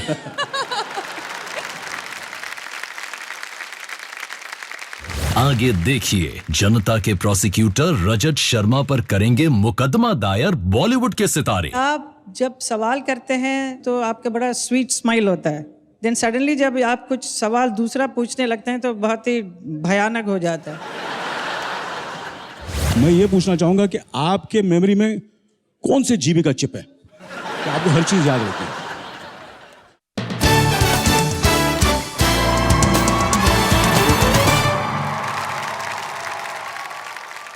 S7: आगे देखिए, जनता के प्रोसिक्यूटर रजत शर्मा पर करेंगे मुकदमा दायर बॉलीवुड के सितारे.
S22: आप जब सवाल करते हैं तो आपका बड़ा स्वीट स्माइल होता है, देन सडनली जब आप कुछ सवाल दूसरा पूछने लगते हैं तो बहुत ही भयानक हो जाता है.
S23: मैं ये पूछना चाहूंगा कि आपके मेमोरी में
S11: कौन से जीबी का चिप है कि आपको हर चीज याद रहती है?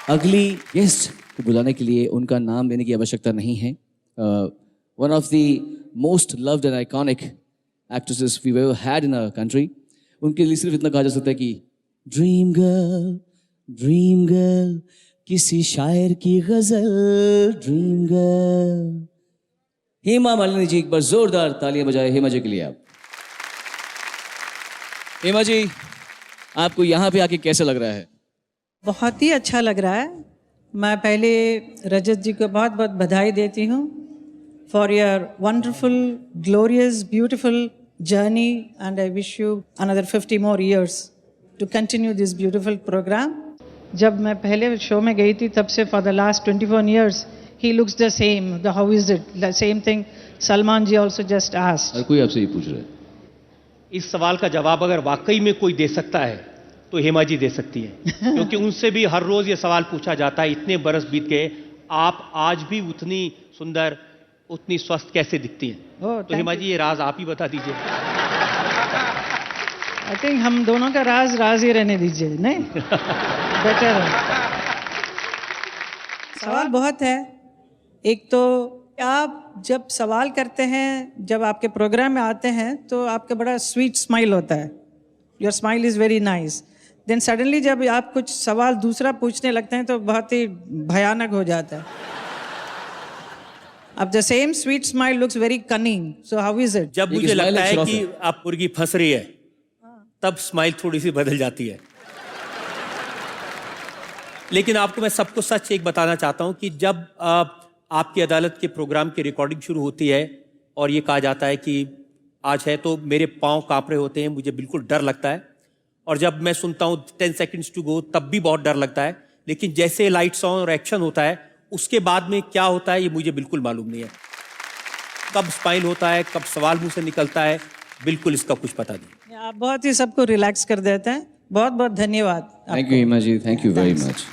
S15: अगली गेस्ट को बुलाने के लिए उनका नाम लेने की आवश्यकता नहीं है. One of the most loved and iconic actresses we ever had in our country. उनके लिए सिर्फ इतना कहा जा सकता है कि ड्रीम गर्ल किसी शायर की गजल, ड्रीम गर्ल. हेमा मालिनी जी, एक बार जोरदार तालियां बजाए हेमा जी के लिए. आप हेमा जी, आपको यहाँ पे आके कैसा लग रहा है?
S22: बहुत ही अच्छा लग रहा है. मैं पहले रजत जी को बहुत बहुत बधाई देती हूँ for your wonderful glorious beautiful journey and I wish you another 50 more years to continue this beautiful programme. जब मैं पहले शो में गई थी तब से for the last 21 years he looks the same. How is it? The same thing Salman ji also just asked.
S15: हर कोई आपसे ये पूछ रहा है.
S12: इस सवाल का जवाब अगर वाकई में कोई दे सकता है तो हेमा जी दे सकती है, क्योंकि उनसे भी हर रोज ये सवाल पूछा जाता है. इतने बरस बीत गए, आप आज भी उतनी सुंदर, उतनी स्वस्थ कैसे दिखती हैं? तो हेमा जी, ये राज आप ही बता दीजिए.
S22: आई थिंक हम दोनों का राज ही रहने दीजिए. नहीं बेटर है. सवाल बहुत है. एक तो आप जब सवाल करते हैं, जब आपके प्रोग्राम में आते हैं तो आपका बड़ा स्वीट स्माइल होता है. Your smile is very nice. Then suddenly जब आप कुछ सवाल दूसरा पूछने लगते हैं तो बहुत ही भयानक हो जाता है. अब the same sweet smile looks very cunning. So how is it?
S12: जब मुझे लगता है कि आप मुर्गी फंस रही है, तब स्माइल थोड़ी सी बदल जाती है. लेकिन आपको मैं सबको सच एक बताना चाहता हूं कि जब आपकी अदालत के प्रोग्राम की रिकॉर्डिंग शुरू होती है और ये कहा जाता है कि आज है, तो मेरे पांव कांप रहे होते हैं, मुझे बिल्कुल डर लगता है. और जब मैं सुनता हूँ 10 seconds to go, तब भी बहुत डर लगता है. लेकिन जैसे लाइट्स ऑन और एक्शन होता है, उसके बाद में क्या होता है ये मुझे बिल्कुल मालूम नहीं है. कब स्माइल होता है, कब सवाल मुंह से निकलता है, बिल्कुल इसका कुछ पता नहीं.
S22: आप बहुत ही सबको रिलैक्स कर देते हैं. बहुत बहुत धन्यवाद.
S15: Thank you Hema ji, thank you very much.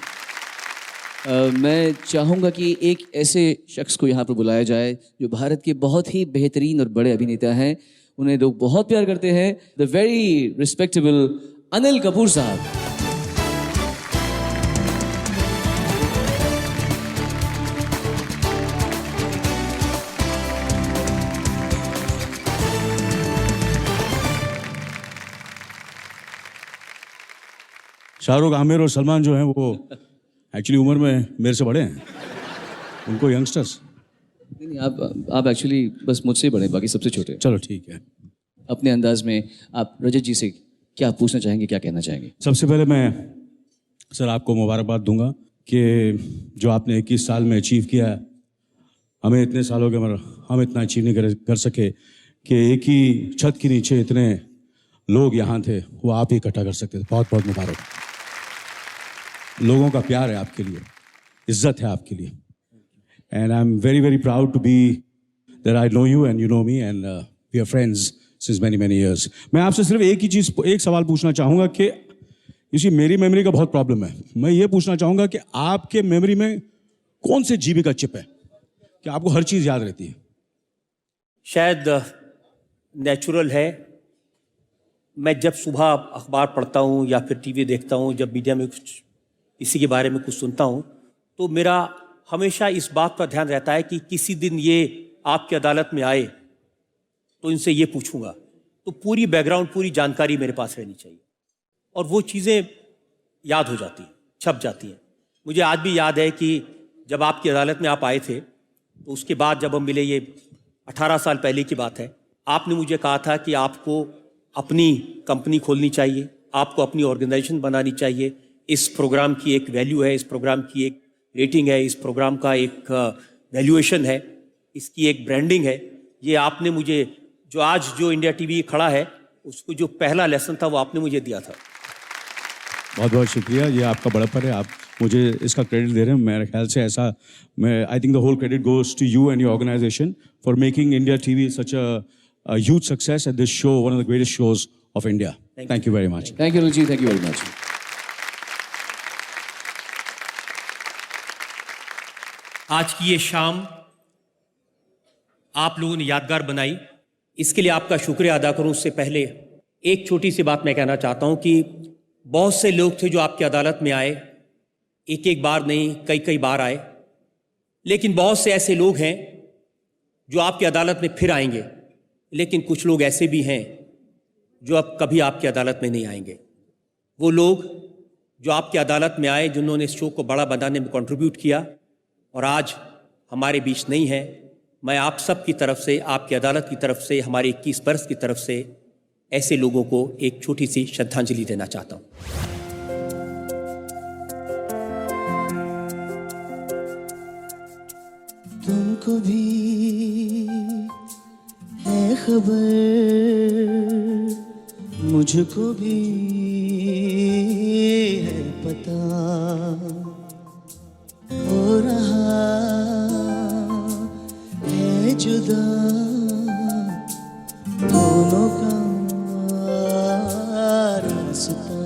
S15: मैं चाहूँगा कि एक ऐसे शख्स को यहाँ पर बुलाया जाए जो भारत के बहुत ही बेहतरीन और बड़े अभिनेता हैं. उन्हें लोग बहुत प्यार करते हैं. The very respectable Anil Kapoor साहब.
S11: शाहरुख, आमिर और सलमान जो हैं वो एक्चुअली उम्र में मेरे से बड़े हैं. उनको यंगस्टर्स.
S15: नहीं, आप एक्चुअली बस मुझसे बड़े, बाकी सबसे छोटे.
S11: चलो ठीक है.
S15: अपने अंदाज में आप रजत जी से क्या पूछना चाहेंगे, क्या कहना चाहेंगे?
S11: सबसे पहले मैं सर आपको मुबारकबाद दूंगा कि जो आपने 21 साल में अचीव किया है. हमें इतने साल हो गए मगर हम इतना अचीव नहीं कर सके कि एक ही छत के नीचे इतने लोग यहाँ थे, वो आप ही इकट्ठा कर सकते थे. बहुत बहुत मुबारक. लोगों का प्यार है आपके लिए, इज्जत है आपके लिए. And I am very very proud to be that I know you and you know me and we are friends since many many years. मैं आपसे सिर्फ एक सवाल पूछना चाहूँगा कि इसी मेरी मेमोरी का बहुत प्रॉब्लम है. मैं ये पूछना चाहूँगा कि आपके मेमोरी में कौन से जीबी का चिप है कि आपको हर चीज़ याद रहती है?
S12: शायद नेचुरल है. मैं जब सुबह अखबार पढ़ता हूँ या फिर टीवी देखता हूँ, जब मीडिया में कुछ इसी के बारे में कुछ सुनता हूँ, तो मेरा हमेशा इस बात पर ध्यान रहता है कि किसी दिन ये आपकी अदालत में आए तो इनसे ये पूछूंगा. तो पूरी बैकग्राउंड, पूरी जानकारी मेरे पास रहनी चाहिए और वो चीज़ें याद हो जाती हैं, छप जाती हैं. मुझे आज भी याद है कि जब आपकी अदालत में आप आए थे तो उसके बाद जब हम मिले, ये 18 साल पहले की बात है, आपने मुझे कहा था कि आपको अपनी कंपनी खोलनी चाहिए, आपको अपनी ऑर्गेनाइजेशन बनानी चाहिए. इस प्रोग्राम की एक वैल्यू है, इस प्रोग्राम की एक रेटिंग है, इस प्रोग्राम का एक वैल्यूएशन है, इसकी एक ब्रांडिंग है. ये आपने मुझे, जो आज जो इंडिया टीवी खड़ा है, उसको जो पहला लेसन था वो आपने मुझे दिया था.
S11: बहुत बहुत शुक्रिया. ये आपका बड़प्पन है, आप मुझे इसका क्रेडिट दे रहे हैं. मेरे ख्याल से ऐसा, मैं I think the whole credit goes to you and your organisation for making India TV such a huge success at this show, one of the greatest shows of India. Thank you very much.
S15: Thank you, Ruchi. Thank you very much.
S12: आज की ये शाम
S8: आप लोगों ने यादगार बनाई, इसके लिए आपका शुक्रिया अदा करूं। उससे पहले एक छोटी सी बात मैं कहना चाहता हूं कि बहुत से लोग थे जो आपकी अदालत में आए, एक एक बार नहीं कई कई बार आए, लेकिन बहुत से ऐसे लोग हैं जो आपकी अदालत में फिर आएंगे, लेकिन कुछ लोग ऐसे भी हैं जो अब कभी आपकी अदालत में नहीं आएंगे। वो लोग जो आपकी अदालत में आए, जिन्होंने इस शो को बड़ा बनाने में कंट्रीब्यूट किया और आज हमारे बीच नहीं है, मैं आप सब की तरफ से, आपकी अदालत की तरफ से, हमारे 21 बरस की तरफ से ऐसे लोगों को एक छोटी सी श्रद्धांजलि देना चाहता हूँ।
S14: तुमको भी है खबर, मुझको भी है पता, हो रहा है जुदा दोनों का रास्ता।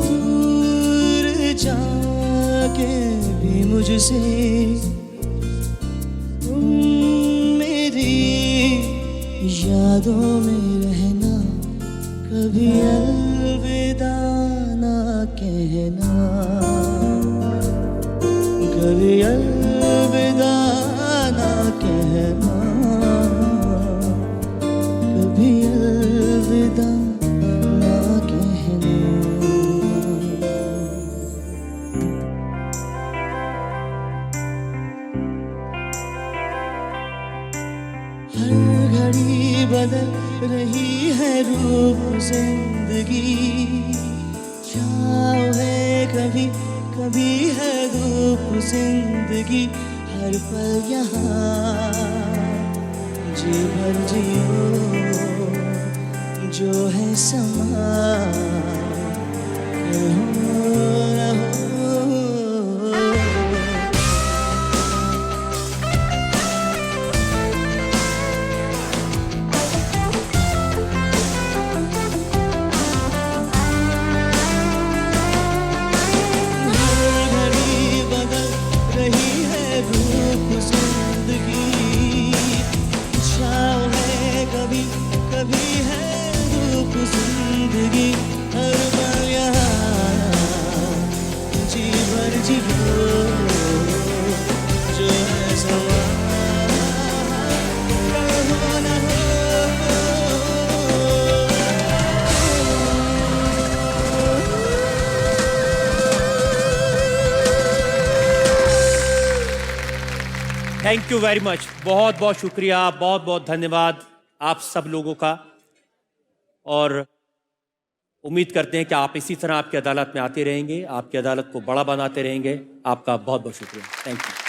S14: दूर जाके भी मुझसे तुम मेरी यादों में रहना, कभी अलविदा ना कहना, कभी अलविदा ना कहना, कभी अलविदा ना कहना। हर घड़ी बदल रही है रूप जिंदगी, छाँव है कभी कभी है धूप जिंदगी, हर पल यहाँ जी भर जियो जो है समा, कहो रहो। कभी है रूप जिंदगी, हर पल यहाँ जी भर जियो जो है समा, कहो न
S8: थैंक यू वेरी मच। बहुत बहुत शुक्रिया, बहुत बहुत धन्यवाद आप सब लोगों का, और उम्मीद करते हैं कि आप इसी तरह आपकी अदालत में आते रहेंगे, आपकी अदालत को बड़ा बनाते रहेंगे। आपका बहुत बहुत शुक्रिया। Thank you.